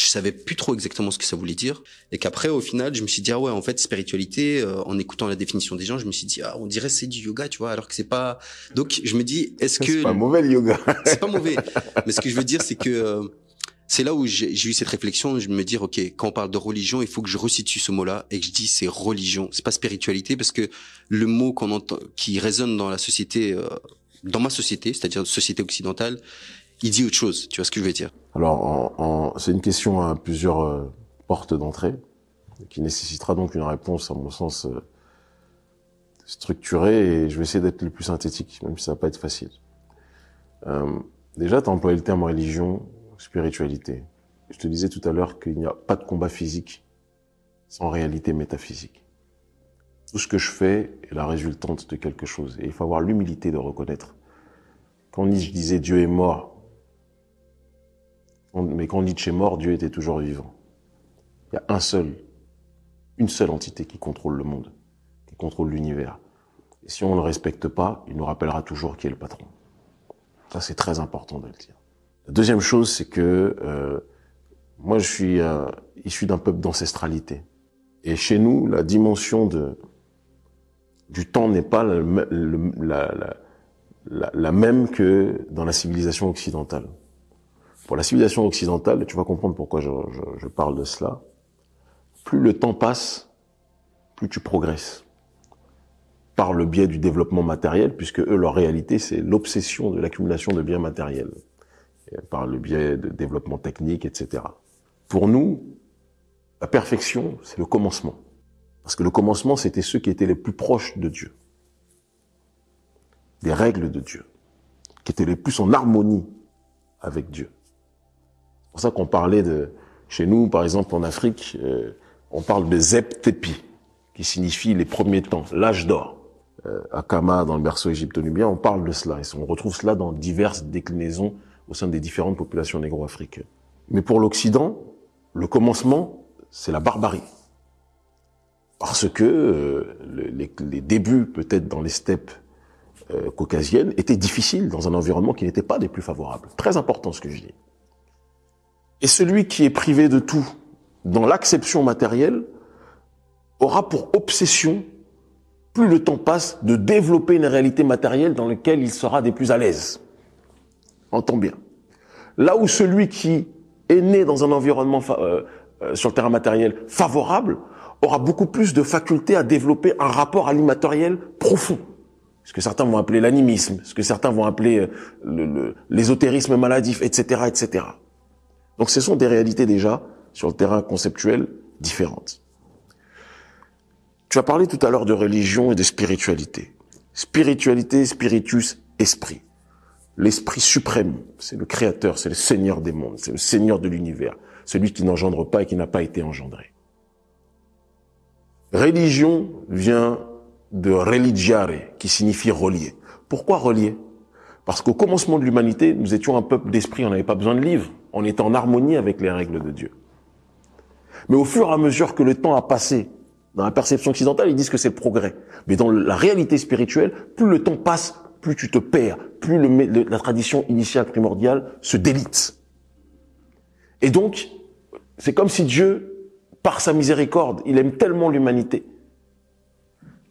savais plus trop exactement ce que ça voulait dire, et qu'après au final je me suis dit ah ouais, en fait spiritualité, en écoutant la définition des gens, je me suis dit ah, on dirait c'est du yoga, tu vois, alors que c'est pas. Donc je me dis est-ce que c'est pas mauvais le yoga. c'est pas mauvais, mais ce que je veux dire c'est que c'est là où j'ai eu cette réflexion, je me dis ok, quand on parle de religion, il faut que je resitue ce mot-là et que je dis c'est religion, c'est pas spiritualité, parce que le mot qu'on entend, qui résonne dans la société, dans ma société, c'est-à-dire société occidentale, il dit autre chose. Tu vois ce que je veux dire? Alors, c'est une question à plusieurs portes d'entrée, qui nécessitera donc une réponse, à mon sens, structurée, et je vais essayer d'être le plus synthétique, même si ça va pas être facile. Déjà, tu as employé le terme religion, spiritualité. Je te disais tout à l'heure qu'il n'y a pas de combat physique sans réalité métaphysique. Tout ce que je fais est la résultante de quelque chose, et il faut avoir l'humilité de reconnaître. Quand Nietzsche disait Dieu est mort, mais quand Nietzsche est mort, Dieu était toujours vivant. Il y a une seule entité qui contrôle le monde, qui contrôle l'univers. Et si on ne le respecte pas, il nous rappellera toujours qui est le patron. Ça, c'est très important de le dire. La deuxième chose, c'est que moi, je suis issu d'un peuple d'ancestralité. Et chez nous, la dimension du temps n'est pas la même que dans la civilisation occidentale. Pour la civilisation occidentale, tu vas comprendre pourquoi je parle de cela, plus le temps passe, plus tu progresses. Par le biais du développement matériel, puisque eux, leur réalité, c'est l'obsession de l'accumulation de biens matériels. Et par le biais de développement technique, etc. Pour nous, la perfection, c'est le commencement. Parce que le commencement, c'était ceux qui étaient les plus proches de Dieu. Des règles de Dieu. Qui étaient les plus en harmonie avec Dieu. C'est pour ça qu'on parlait chez nous, par exemple en Afrique, on parle de Zep Tepi, qui signifie les premiers temps, l'âge d'or. À Kama, dans le berceau égypto-nubien, on parle de cela. Et on retrouve cela dans diverses déclinaisons au sein des différentes populations négro-africaines. Mais pour l'Occident, le commencement, c'est la barbarie. Parce que les débuts, peut-être dans les steppes caucasiennes, étaient difficiles dans un environnement qui n'était pas des plus favorables. Très important ce que je dis. Et celui qui est privé de tout dans l'acception matérielle aura pour obsession, plus le temps passe, de développer une réalité matérielle dans laquelle il sera des plus à l'aise. Entends bien. Là où celui qui est né dans un environnement sur le terrain matériel favorable aura beaucoup plus de faculté à développer un rapport à l'immatériel profond. Ce que certains vont appeler l'animisme, ce que certains vont appeler l'ésotérisme maladif, etc., etc. Donc ce sont des réalités déjà, sur le terrain conceptuel, différentes. Tu as parlé tout à l'heure de religion et de spiritualité. Spiritualité, spiritus, esprit. L'esprit suprême, c'est le créateur, c'est le seigneur des mondes, c'est le seigneur de l'univers, celui qui n'engendre pas et qui n'a pas été engendré. Religion vient de religiare, qui signifie relier. Pourquoi relier? Parce qu'au commencement de l'humanité, nous étions un peuple d'esprit, on n'avait pas besoin de livres, on était en harmonie avec les règles de Dieu. Mais au fur et à mesure que le temps a passé, dans la perception occidentale, ils disent que c'est le progrès. Mais dans la réalité spirituelle, plus le temps passe, plus tu te perds, plus la tradition initiale primordiale se délite. Et donc, c'est comme si Dieu, par sa miséricorde, il aime tellement l'humanité,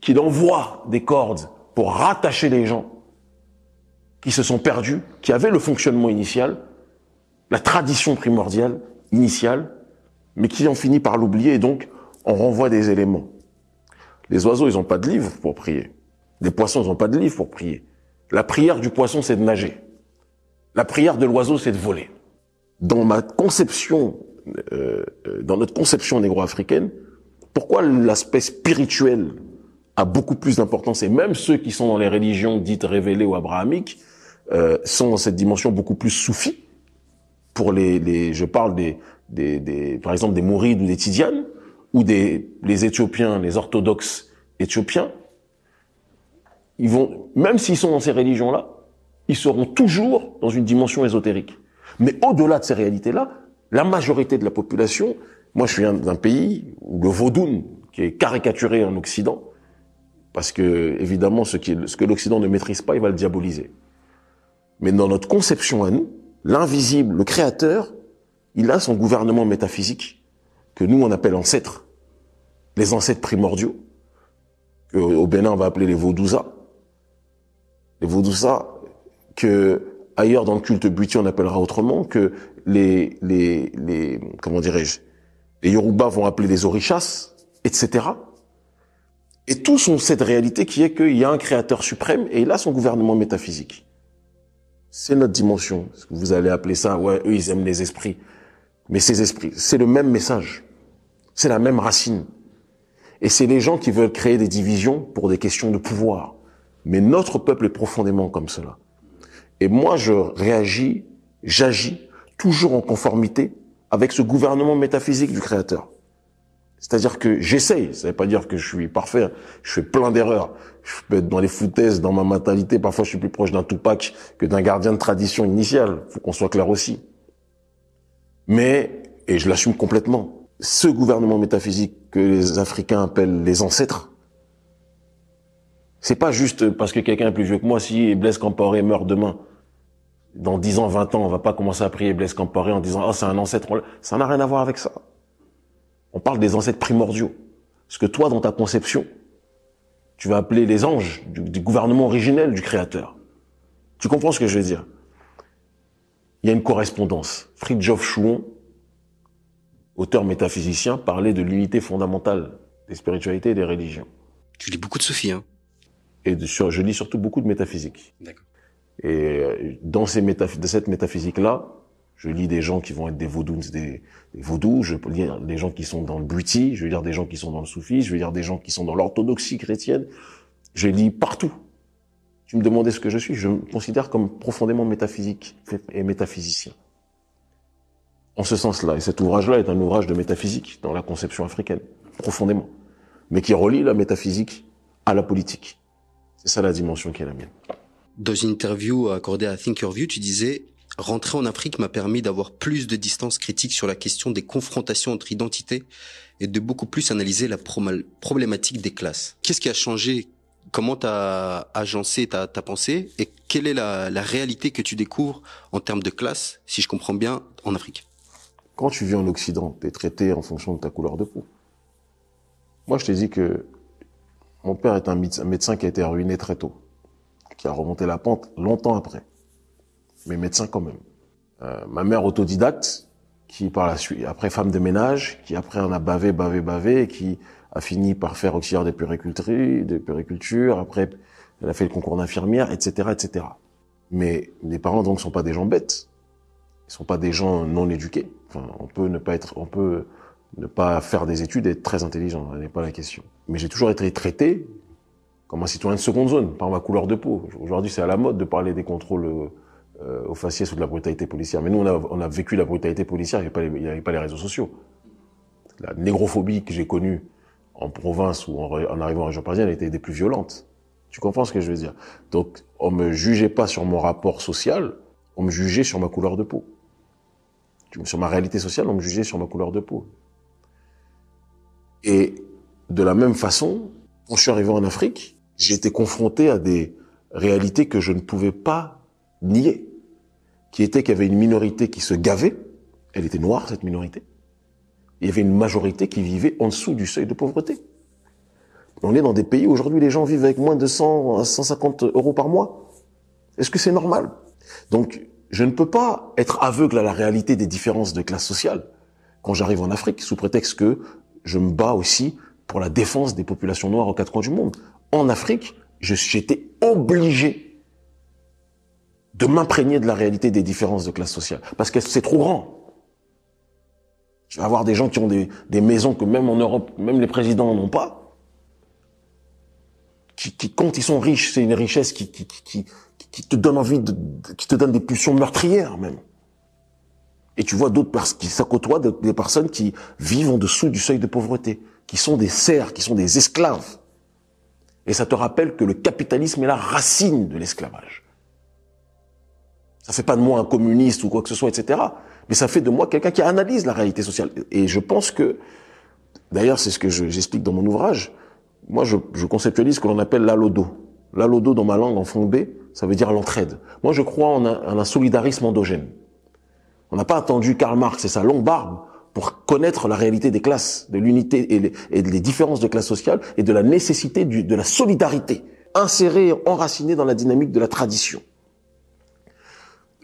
qu'il envoie des cordes pour rattacher les gens qui se sont perdus, qui avaient le fonctionnement initial, la tradition primordiale, initiale, mais qui ont fini par l'oublier, et donc on renvoie des éléments. Les oiseaux, ils n'ont pas de livre pour prier. Les poissons, ils n'ont pas de livre pour prier. La prière du poisson, c'est de nager. La prière de l'oiseau, c'est de voler. Dans ma conception, dans notre conception négro-africaine, pourquoi l'aspect spirituel a beaucoup plus d'importance, et même ceux qui sont dans les religions dites révélées ou abrahamiques sont dans cette dimension beaucoup plus soufie. Pour je parle par exemple des mourides ou des tidianes, ou les Éthiopiens, les orthodoxes éthiopiens, même s'ils sont dans ces religions-là, ils seront toujours dans une dimension ésotérique. Mais au-delà de ces réalités-là, la majorité de la population, moi je suis d'un pays où le vaudoun, qui est caricaturé en Occident, parce que évidemment ce que l'Occident ne maîtrise pas, il va le diaboliser. Mais dans notre conception à nous, l'invisible, le créateur, il a son gouvernement métaphysique, que nous on appelle ancêtres, les ancêtres primordiaux, qu'au Bénin on va appeler les Vaudouza. Les Vaudouza, que ailleurs dans le culte buti on appellera autrement, que comment dirais-je, les Yoruba vont appeler les Orishas, etc. Et tous ont cette réalité qui est qu'il y a un créateur suprême et il a son gouvernement métaphysique. C'est notre dimension. Vous allez appeler ça, ouais, eux ils aiment les esprits. Mais ces esprits, c'est le même message. C'est la même racine. Et c'est les gens qui veulent créer des divisions pour des questions de pouvoir. Mais notre peuple est profondément comme cela. Et moi, je réagis, j'agis toujours en conformité avec ce gouvernement métaphysique du Créateur. C'est-à-dire que j'essaye, ça veut pas dire que je suis parfait, je fais plein d'erreurs. Je peux être dans les foutaises, dans ma mentalité, parfois je suis plus proche d'un Tupac que d'un gardien de tradition initiale, faut qu'on soit clair aussi. Mais, et je l'assume complètement, ce gouvernement métaphysique que les Africains appellent les ancêtres, c'est pas juste parce que quelqu'un est plus vieux que moi, si Blaise Compaoré meurt demain, dans 10 ans, 20 ans, on va pas commencer à prier Blaise Compaoré en disant « Oh, c'est un ancêtre ». Ça n'a rien à voir avec ça. On parle des ancêtres primordiaux. Ce que toi, dans ta conception, tu vas appeler les anges du gouvernement originel du Créateur. Tu comprends ce que je veux dire? Il y a une correspondance. Fridtjof Schuon, auteur métaphysicien, parlait de l'unité fondamentale des spiritualités et des religions. Tu lis beaucoup de Sophie, hein? Et je lis surtout beaucoup de métaphysique. D'accord. Et dans de cette métaphysique-là, je lis des gens qui vont être des vaudous, des vaudous, je lis des gens qui sont dans le buti, je vais lire des gens qui sont dans le soufisme, je vais lire des gens qui sont dans l'orthodoxie chrétienne. Je lis partout. Tu me demandais ce que je suis, je me considère comme profondément métaphysique et métaphysicien. En ce sens-là, et cet ouvrage-là est un ouvrage de métaphysique dans la conception africaine, profondément, mais qui relie la métaphysique à la politique. C'est ça la dimension qui est la mienne. Dans une interview accordée à Think Your View, tu disais « Rentrer en Afrique m'a permis d'avoir plus de distance critique sur la question des confrontations entre identités et de beaucoup plus analyser la problématique des classes. » Qu'est-ce qui a changé? Comment t'as agencé ta pensée? Et quelle est la réalité que tu découvres en termes de classe, si je comprends bien, en Afrique? Quand tu vis en Occident, tu es traité en fonction de ta couleur de peau. Moi, je t'ai dit que mon père est un médecin qui a été ruiné très tôt, qui a remonté la pente longtemps après. Mais médecin quand même. Ma mère autodidacte, qui par la suite, après femme de ménage, qui après en a bavé, et qui a fini par faire auxiliaire de puriculture, après elle a fait le concours d'infirmière, etc., etc. Mais mes parents donc sont pas des gens bêtes, ils sont pas des gens non éduqués. Enfin, on peut ne pas faire des études et être très intelligent, ce n'est pas la question. Mais j'ai toujours été traité comme un citoyen de seconde zone, par ma couleur de peau. Aujourd'hui, c'est à la mode de parler des contrôles au faciès ou de la brutalité policière. Mais nous, on a vécu la brutalité policière, il n'y avait pas les réseaux sociaux. La négrophobie que j'ai connue en province ou en arrivant en région parisienne, elle était des plus violentes. Tu comprends ce que je veux dire? Donc, on me jugeait pas sur mon rapport social, on me jugeait sur ma couleur de peau. Sur ma réalité sociale, on me jugeait sur ma couleur de peau. Et de la même façon, quand je suis arrivé en Afrique, j'ai été confronté à des réalités que je ne pouvais pas nier, qui était qu'il y avait une minorité qui se gavait, elle était noire cette minorité, il y avait une majorité qui vivait en dessous du seuil de pauvreté. On est dans des pays où aujourd'hui les gens vivent avec moins de 100 à 150 euros par mois. Est-ce que c'est normal? Donc, je ne peux pas être aveugle à la réalité des différences de classe sociale quand j'arrive en Afrique, sous prétexte que je me bats aussi pour la défense des populations noires aux quatre coins du monde. En Afrique, j'étais obligé de m'imprégner de la réalité des différences de classe sociale, parce que c'est trop grand. Je vais avoir des gens qui ont des maisons que même en Europe, même les présidents n'ont pas. Qui quand ils sont riches, c'est une richesse qui te donne envie qui te donne des pulsions meurtrières même. Et tu vois d'autres personnes qui s'accotoient des personnes qui vivent en dessous du seuil de pauvreté, qui sont des serfs, qui sont des esclaves. Et ça te rappelle que le capitalisme est la racine de l'esclavage. Ça fait pas de moi un communiste ou quoi que ce soit, etc. Mais ça fait de moi quelqu'un qui analyse la réalité sociale. Et je pense que, d'ailleurs, c'est ce que j'explique dans mon ouvrage. Moi, je conceptualise ce que l'on appelle l'alodo. L'alodo, dans ma langue, en fongbe, ça veut dire l'entraide. Moi, je crois en un solidarisme endogène. On n'a pas attendu Karl Marx et sa longue barbe pour connaître la réalité des classes, de l'unité et des différences de classe sociale et de la nécessité de la solidarité, insérée, enracinée dans la dynamique de la tradition.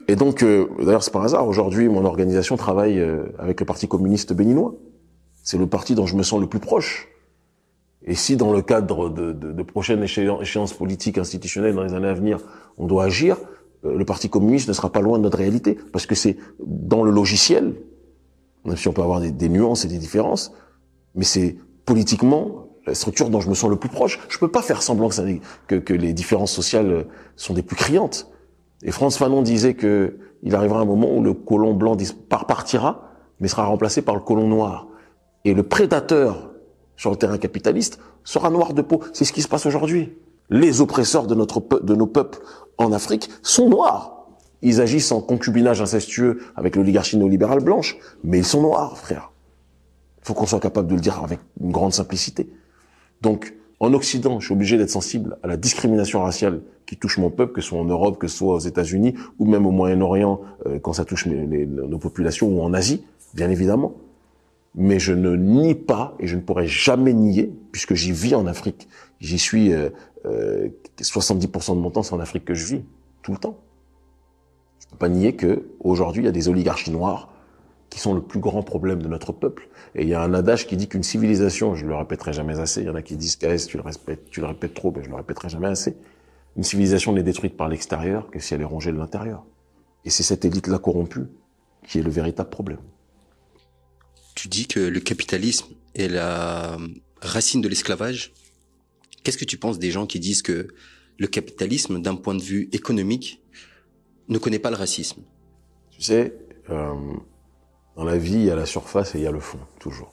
Et donc, d'ailleurs, c'est par hasard, aujourd'hui, mon organisation travaille avec le Parti communiste béninois. C'est le parti dont je me sens le plus proche. Et si dans le cadre de prochaines échéances politiques institutionnelles dans les années à venir, on doit agir, le Parti communiste ne sera pas loin de notre réalité, parce que c'est dans le logiciel, même si on peut avoir des nuances et des différences, mais c'est politiquement la structure dont je me sens le plus proche. Je peux pas faire semblant que les différences sociales sont des plus criantes. Et Frantz Fanon disait que il arrivera un moment où le colon blanc partira, mais sera remplacé par le colon noir. Et le prédateur sur le terrain capitaliste sera noir de peau. C'est ce qui se passe aujourd'hui. Les oppresseurs de nos peuples en Afrique sont noirs. Ils agissent en concubinage incestueux avec l'oligarchie néolibérale blanche, mais ils sont noirs, frère. Il faut qu'on soit capable de le dire avec une grande simplicité. Donc, en Occident, je suis obligé d'être sensible à la discrimination raciale qui touche mon peuple, que ce soit en Europe, que ce soit aux États-Unis, ou même au Moyen-Orient, quand ça touche nos populations, ou en Asie, bien évidemment. Mais je ne nie pas, et je ne pourrai jamais nier, puisque j'y vis en Afrique. J'y suis 70% de mon temps, c'est en Afrique que je vis, tout le temps. Je ne peux pas nier que aujourd'hui, il y a des oligarchies noires qui sont le plus grand problème de notre peuple. Et il y a un adage qui dit qu'une civilisation, je le répéterai jamais assez, il y en a qui disent KS, tu le répètes trop, mais je le répéterai jamais assez. Une civilisation n'est détruite par l'extérieur que si elle est rongée de l'intérieur. Et c'est cette élite-là corrompue qui est le véritable problème. Tu dis que le capitalisme est la racine de l'esclavage. Qu'est-ce que tu penses des gens qui disent que le capitalisme, d'un point de vue économique, ne connaît pas le racisme? Tu sais, dans la vie, il y a la surface et il y a le fond, toujours.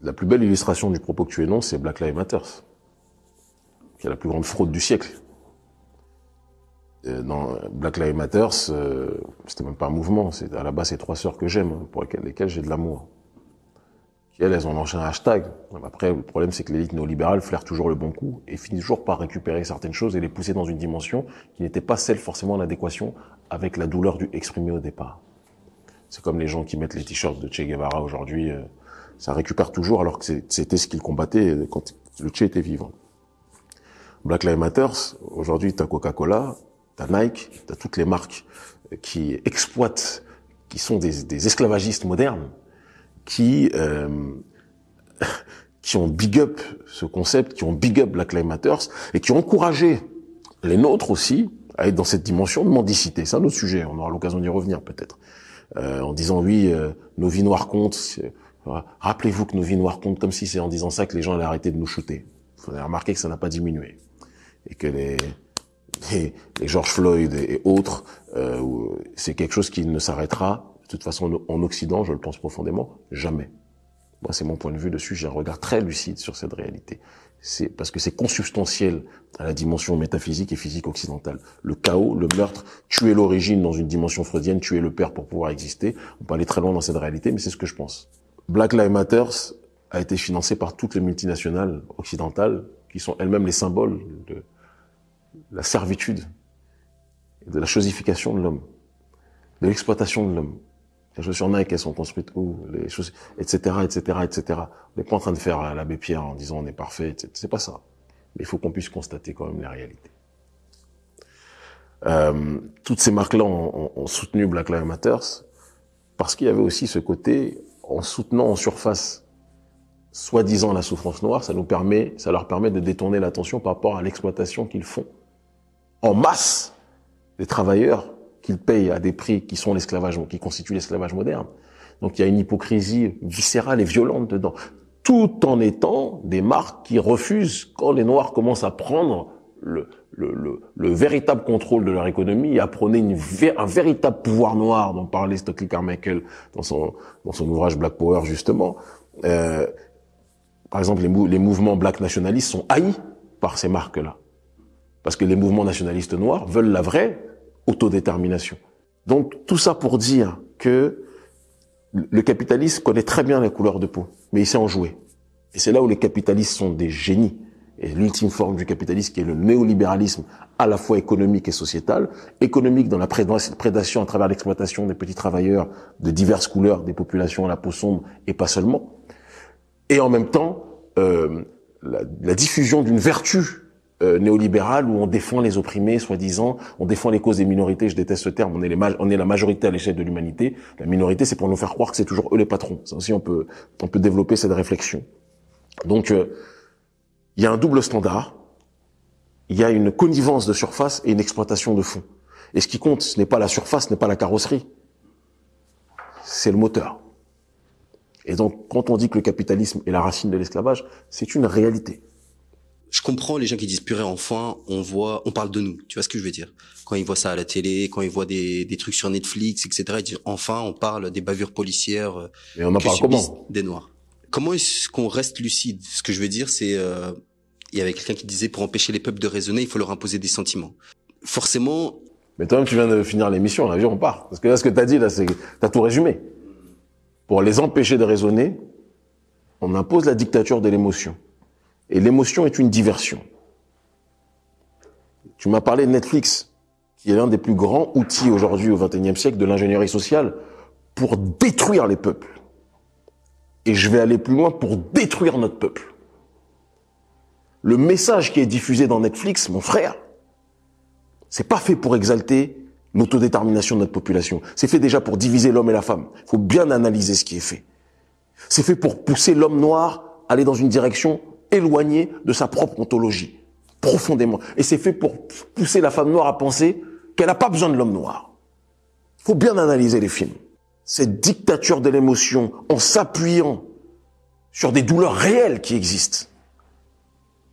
La plus belle illustration du propos que tu énonces, c'est Black Lives Matter, qui est la plus grande fraude du siècle. Dans Black Lives Matter, c'était même pas un mouvement, à la base c'est 3 sœurs que j'aime, pour lesquelles j'ai de l'amour. Elles ont lancé un hashtag. Après, le problème c'est que l'élite néolibérale flaire toujours le bon coup et finit toujours par récupérer certaines choses et les pousser dans une dimension qui n'était pas celle forcément en adéquation avec la douleur exprimée au départ. C'est comme les gens qui mettent les t-shirts de Che Guevara aujourd'hui, ça récupère toujours alors que c'était ce qu'ils combattaient quand le Che était vivant. Black Lives Matter, aujourd'hui t'as Coca-Cola, t'as Nike, t'as toutes les marques qui exploitent, qui sont des esclavagistes modernes, qui ont big up ce concept, qui ont big up Black Lives Matter et qui ont encouragé les nôtres aussi à être dans cette dimension de mendicité. C'est un autre sujet, on aura l'occasion d'y revenir peut-être. En disant oui, nos vies noires comptent. Rappelez-vous que nos vies noires comptent, comme si c'est en disant ça que les gens allaient arrêter de nous shooter. Vous avez remarqué que ça n'a pas diminué. Et que les George Floyd et autres, c'est quelque chose qui ne s'arrêtera, de toute façon, en Occident, je le pense profondément, jamais. Moi, c'est mon point de vue dessus, j'ai un regard très lucide sur cette réalité. C'est parce que c'est consubstantiel à la dimension métaphysique et physique occidentale. Le chaos, le meurtre, tuer l'origine dans une dimension freudienne, tuer le père pour pouvoir exister. On peut aller très loin dans cette réalité, mais c'est ce que je pense. Black Lives Matter a été financé par toutes les multinationales occidentales, qui sont elles-mêmes les symboles de la servitude, et de la chosification de l'homme, de l'exploitation de l'homme. Les chaussures Nike, elles sont construites où, les choses, etc., etc., etc. On n'est pas en train de faire l'abbé Pierre en disant on est parfait, etc. C'est pas ça. Mais il faut qu'on puisse constater quand même la réalité. Toutes ces marques-là ont soutenu Black Lives Matter parce qu'il y avait aussi ce côté, en soutenant en surface, soi-disant la souffrance noire, ça leur permet de détourner l'attention par rapport à l'exploitation qu'ils font en masse des travailleurs qu'ils payent à des prix qui sont l'esclavage, qui constituent l'esclavage moderne. Donc il y a une hypocrisie viscérale et violente dedans, tout en étant des marques qui refusent quand les Noirs commencent à prendre le véritable contrôle de leur économie et à prôner un véritable pouvoir noir dont parlait Stokely Carmichael dans son ouvrage Black Power justement. Par exemple, les mouvements black nationalistes sont haïs par ces marques-là. Parce que les mouvements nationalistes noirs veulent la vraie autodétermination. Donc tout ça pour dire que le capitaliste connaît très bien la couleur de peau, mais il sait en jouer. Et c'est là où les capitalistes sont des génies. Et l'ultime forme du capitalisme qui est le néolibéralisme à la fois économique et sociétal. Économique dans la prédation à travers l'exploitation des petits travailleurs de diverses couleurs, des populations à la peau sombre et pas seulement. Et en même temps, la diffusion d'une vertu néolibérale où on défend les opprimés, soi-disant, on défend les causes des minorités. Je déteste ce terme. On est la majorité à l'échelle de l'humanité. La minorité, c'est pour nous faire croire que c'est toujours eux les patrons. Ça aussi, on peut développer cette réflexion. Donc, il y a un double standard. Il y a une connivence de surface et une exploitation de fond. Et ce qui compte, ce n'est pas la surface, ce n'est pas la carrosserie. C'est le moteur. Et donc, quand on dit que le capitalisme est la racine de l'esclavage, c'est une réalité. Je comprends les gens qui disent purée, enfin, on parle de nous. Tu vois ce que je veux dire? Quand ils voient ça à la télé, quand ils voient des trucs sur Netflix, etc., ils disent enfin, on parle des bavures policières. Mais on en parle comment? Des Noirs. Comment est-ce qu'on reste lucide? Ce que je veux dire, c'est, il y avait quelqu'un qui disait pour empêcher les peuples de raisonner, il faut leur imposer des sentiments. Forcément. Mais toi-même, tu viens de finir l'émission, là, on part. Parce que là, ce que t'as dit, là, t'as tout résumé. Pour les empêcher de raisonner, on impose la dictature de l'émotion. Et l'émotion est une diversion. Tu m'as parlé de Netflix, qui est l'un des plus grands outils aujourd'hui au XXIe siècle de l'ingénierie sociale pour détruire les peuples. Et je vais aller plus loin pour détruire notre peuple. Le message qui est diffusé dans Netflix, mon frère, c'est pas fait pour exalter l'autodétermination de notre population. C'est fait déjà pour diviser l'homme et la femme. Il faut bien analyser ce qui est fait. C'est fait pour pousser l'homme noir à aller dans une direction éloignée de sa propre ontologie, profondément. Et c'est fait pour pousser la femme noire à penser qu'elle n'a pas besoin de l'homme noir. Il faut bien analyser les films. Cette dictature de l'émotion, en s'appuyant sur des douleurs réelles qui existent,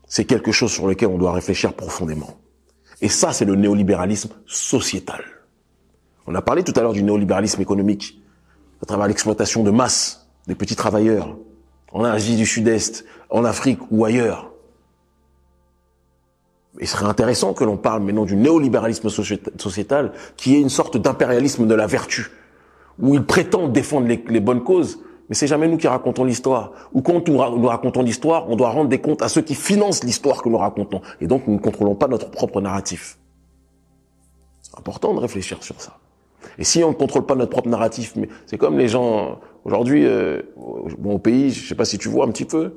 c'est quelque chose sur lequel on doit réfléchir profondément. Et ça, c'est le néolibéralisme sociétal. On a parlé tout à l'heure du néolibéralisme économique, à travers l'exploitation de masse des petits travailleurs, en Asie du Sud-Est, en Afrique ou ailleurs. Il serait intéressant que l'on parle maintenant du néolibéralisme sociétal, qui est une sorte d'impérialisme de la vertu, où ils prétendent défendre les bonnes causes, mais c'est jamais nous qui racontons l'histoire. Ou quand nous racontons l'histoire, on doit rendre des comptes à ceux qui financent l'histoire que nous racontons. Et donc, nous ne contrôlons pas notre propre narratif. C'est important de réfléchir sur ça. Et si on ne contrôle pas notre propre narratif, mais c'est comme les gens, aujourd'hui, au pays, je sais pas si tu vois un petit peu,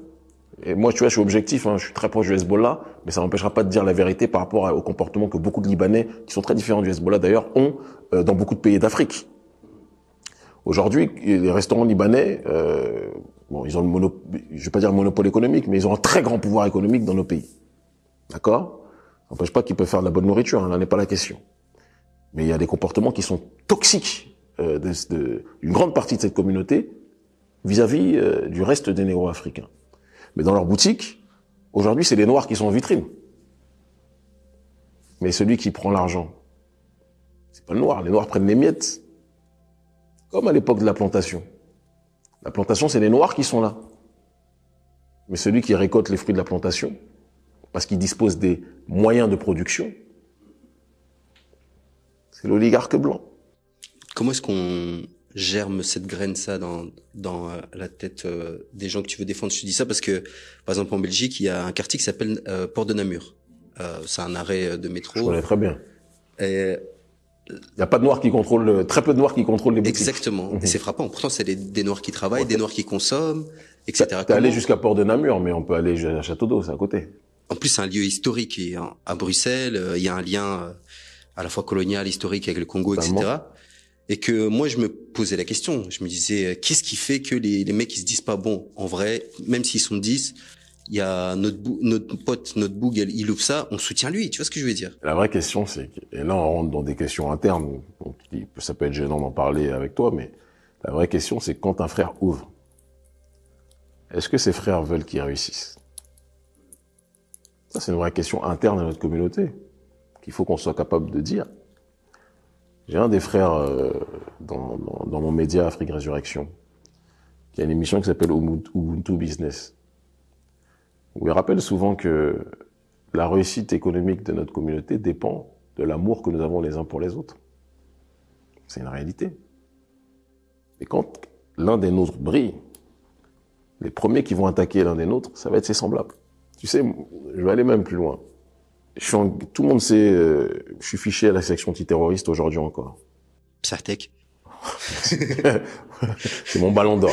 et moi, tu vois, je suis objectif, je suis très proche du Hezbollah, mais ça m'empêchera pas de dire la vérité par rapport au comportement que beaucoup de Libanais, qui sont très différents du Hezbollah d'ailleurs, ont dans beaucoup de pays d'Afrique. Aujourd'hui, les restaurants libanais, ils ont je vais pas dire le monopole économique, mais ils ont un très grand pouvoir économique dans nos pays. D'accord? Ça n'empêche pas qu'ils peuvent faire de la bonne nourriture, là n'est pas la question. Mais il y a des comportements qui sont toxiques d'une grande partie de cette communauté vis-à-vis du reste des négro-africains. Mais dans leurs boutiques, aujourd'hui, c'est les Noirs qui sont en vitrine. Mais celui qui prend l'argent, c'est pas le Noir. Les Noirs prennent les miettes. Comme à l'époque de la plantation. La plantation, c'est les Noirs qui sont là. Mais celui qui récolte les fruits de la plantation, parce qu'il dispose des moyens de production, c'est l'oligarque blanc. Comment est-ce qu'on germe cette graine, ça, dans la tête des gens que tu veux défendre? Je te dis ça parce que, par exemple, en Belgique, il y a un quartier qui s'appelle Port de Namur. C'est un arrêt de métro. Je connais très bien. Il n'y a pas de Noirs qui contrôlent, très peu de Noirs qui contrôlent les boutiques. Exactement. Et c'est frappant. Pourtant, c'est des Noirs qui travaillent, des Noirs qui consomment, etc. T'es allé jusqu'à Port de Namur, mais on peut aller à Château d'Eau, c'est à côté. En plus, c'est un lieu historique. Et à Bruxelles, il y a un lien à la fois colonial, historique avec le Congo, Totalement. etc. Et que moi, je me posais la question. Je me disais, qu'est-ce qui fait que les mecs, ils se disent pas, bon, en vrai, même s'ils sont 10, il y a notre pote, notre boug, il ouvre ça, on soutient lui. Tu vois ce que je veux dire? La vraie question, c'est que, et là, on rentre dans des questions internes, donc ça peut être gênant d'en parler avec toi, mais la vraie question, c'est quand un frère ouvre, est-ce que ses frères veulent qu'il réussisse? Ça, c'est une vraie question interne à notre communauté, qu'il faut qu'on soit capable de dire. J'ai un des frères dans mon média Afrique Résurrection, qui a une émission qui s'appelle Ubuntu Business, où il rappelle souvent que la réussite économique de notre communauté dépend de l'amour que nous avons les uns pour les autres. C'est une réalité. Et quand l'un des nôtres brille, les premiers qui vont attaquer l'un des nôtres, ça va être ses semblables. Tu sais, je vais aller même plus loin. Tout le monde sait, je suis fiché à la section antiterroriste aujourd'hui encore. Psartec. C'est mon ballon d'or.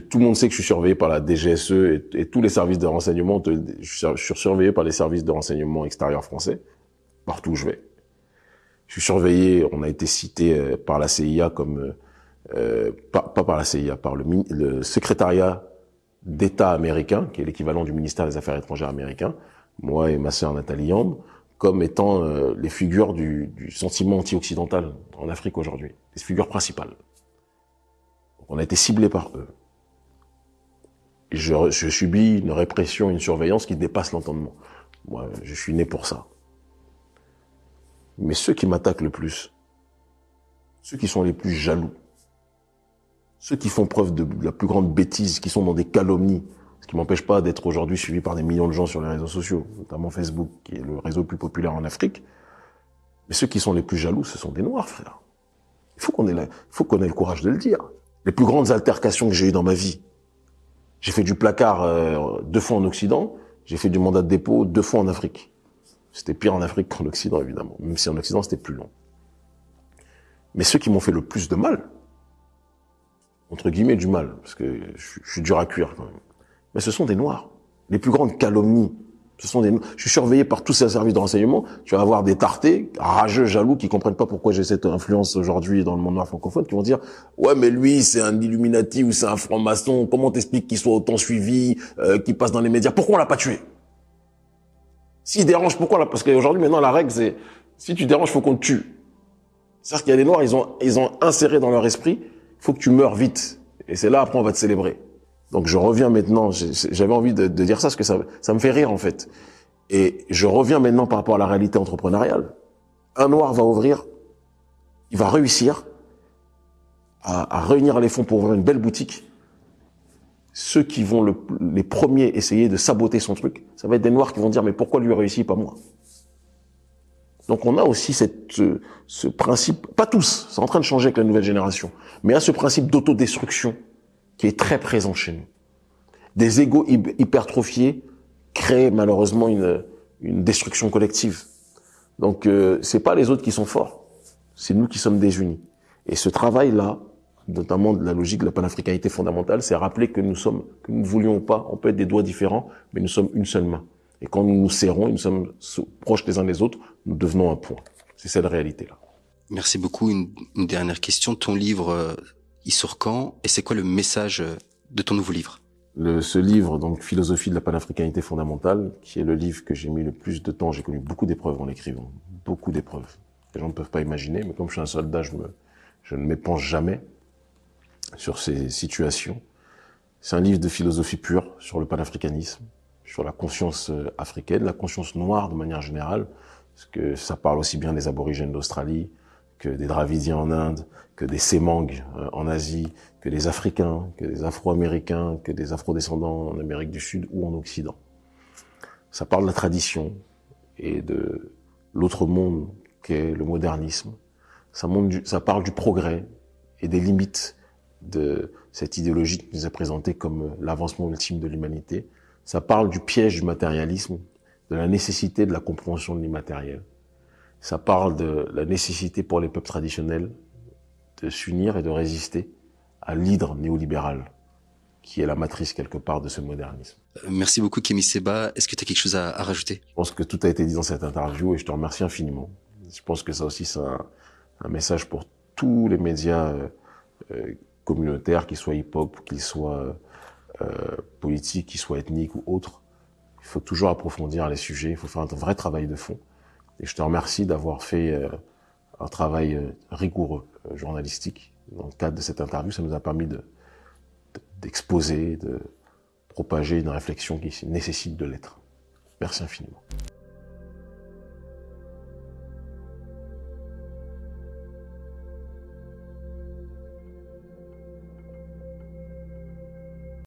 Tout le monde sait que je suis surveillé par la DGSE et tous les services de renseignement. Je suis surveillé par les services de renseignement extérieurs français, partout où je vais. Je suis surveillé, on a été cité par la CIA comme... pas par la CIA, par le secrétariat d'État américain, qui est l'équivalent du ministère des Affaires étrangères américain, moi et ma sœur Nathalie Yamb, comme étant les figures du sentiment anti-occidental en Afrique aujourd'hui, les figures principales. Donc, on a été ciblés par eux. Et je subis une répression, une surveillance qui dépasse l'entendement. Moi, je suis né pour ça. Mais ceux qui m'attaquent le plus, ceux qui sont les plus jaloux, ceux qui font preuve de la plus grande bêtise, qui sont dans des calomnies, ce qui m'empêche pas d'être aujourd'hui suivi par des millions de gens sur les réseaux sociaux, notamment Facebook, qui est le réseau le plus populaire en Afrique. Mais ceux qui sont les plus jaloux, ce sont des Noirs, frère. Il faut qu'on ait le courage de le dire. Les plus grandes altercations que j'ai eues dans ma vie, j'ai fait du placard 2 fois en Occident, j'ai fait du mandat de dépôt 2 fois en Afrique. C'était pire en Afrique qu'en Occident, évidemment, même si en Occident, c'était plus long. Mais ceux qui m'ont fait le plus de mal, entre guillemets du mal, parce que je suis dur à cuire quand même, mais ce sont des Noirs. Les plus grandes calomnies, ce sont des Noirs. Je suis surveillé par tous ces services de renseignement, tu vas avoir des tartés, rageux, jaloux, qui comprennent pas pourquoi j'ai cette influence aujourd'hui dans le monde noir francophone, qui vont dire « Ouais, mais lui, c'est un Illuminati ou c'est un franc-maçon, comment t'expliques qu'il soit autant suivi, qu'il passe dans les médias, pourquoi on l'a pas tué ?» S'il dérange, pourquoi là? Parce qu'aujourd'hui, maintenant, la règle, c'est, si tu déranges, faut qu'on te tue. C'est-à-dire qu'il y a des Noirs, ils ont inséré dans leur esprit, faut que tu meurs vite. Et c'est là, après, on va te célébrer. Donc, je reviens maintenant, j'avais envie de dire ça, parce que ça me fait rire, en fait. Et je reviens maintenant par rapport à la réalité entrepreneuriale. Un Noir va ouvrir, il va réussir à réunir les fonds pour ouvrir une belle boutique. Ceux qui vont les premiers essayer de saboter son truc, ça va être des Noirs qui vont dire, mais pourquoi lui a réussi, pas moi? Donc on a aussi ce principe, pas tous, c'est en train de changer avec la nouvelle génération, mais il y a ce principe d'autodestruction qui est très présent chez nous. Des égos hypertrophiés créent malheureusement une destruction collective. Donc c'est pas les autres qui sont forts, c'est nous qui sommes désunis. Et ce travail-là, notamment de la logique de la panafricanité fondamentale, c'est rappeler que nous ne voulions ou pas, on peut être des doigts différents, mais nous sommes une seule main. Et quand nous nous serrons, et nous sommes proches les uns des autres, nous devenons un point. C'est cette réalité-là. Merci beaucoup. Une dernière question. Ton livre, il sort quand? Et c'est quoi le message de ton nouveau livre? Ce livre, donc, Philosophie de la panafricanité fondamentale, qui est le livre que j'ai mis le plus de temps, j'ai connu beaucoup d'épreuves en l'écrivant. Beaucoup d'épreuves. Les gens ne peuvent pas imaginer, mais comme je suis un soldat, je ne m'épanche jamais sur ces situations. C'est un livre de philosophie pure sur le panafricanisme, sur la conscience africaine, la conscience noire de manière générale, parce que ça parle aussi bien des aborigènes d'Australie, que des Dravidiens en Inde, que des Semangs en Asie, que des Africains, que des Afro-Américains, que des Afro-descendants en Amérique du Sud ou en Occident. Ça parle de la tradition et de l'autre monde qu'est le modernisme. Ça parle du progrès et des limites de cette idéologie qui nous a présentée comme l'avancement ultime de l'humanité. Ça parle du piège du matérialisme, de la nécessité de la compréhension de l'immatériel. Ça parle de la nécessité pour les peuples traditionnels de s'unir et de résister à l'hydre néolibéral, qui est la matrice quelque part de ce modernisme. Merci beaucoup Kémy Séba. Est-ce que tu as quelque chose à rajouter? Je pense que tout a été dit dans cette interview et je te remercie infiniment. Je pense que ça aussi c'est un message pour tous les médias communautaires, qu'ils soient hip-hop, qu'ils soient politiques, qu'ils soient ethniques ou autres. Il faut toujours approfondir les sujets, il faut faire un vrai travail de fond. Et je te remercie d'avoir fait un travail rigoureux, journalistique. Dans le cadre de cette interview, ça nous a permis d'exposer, de propager une réflexion qui nécessite de l'être. Merci infiniment.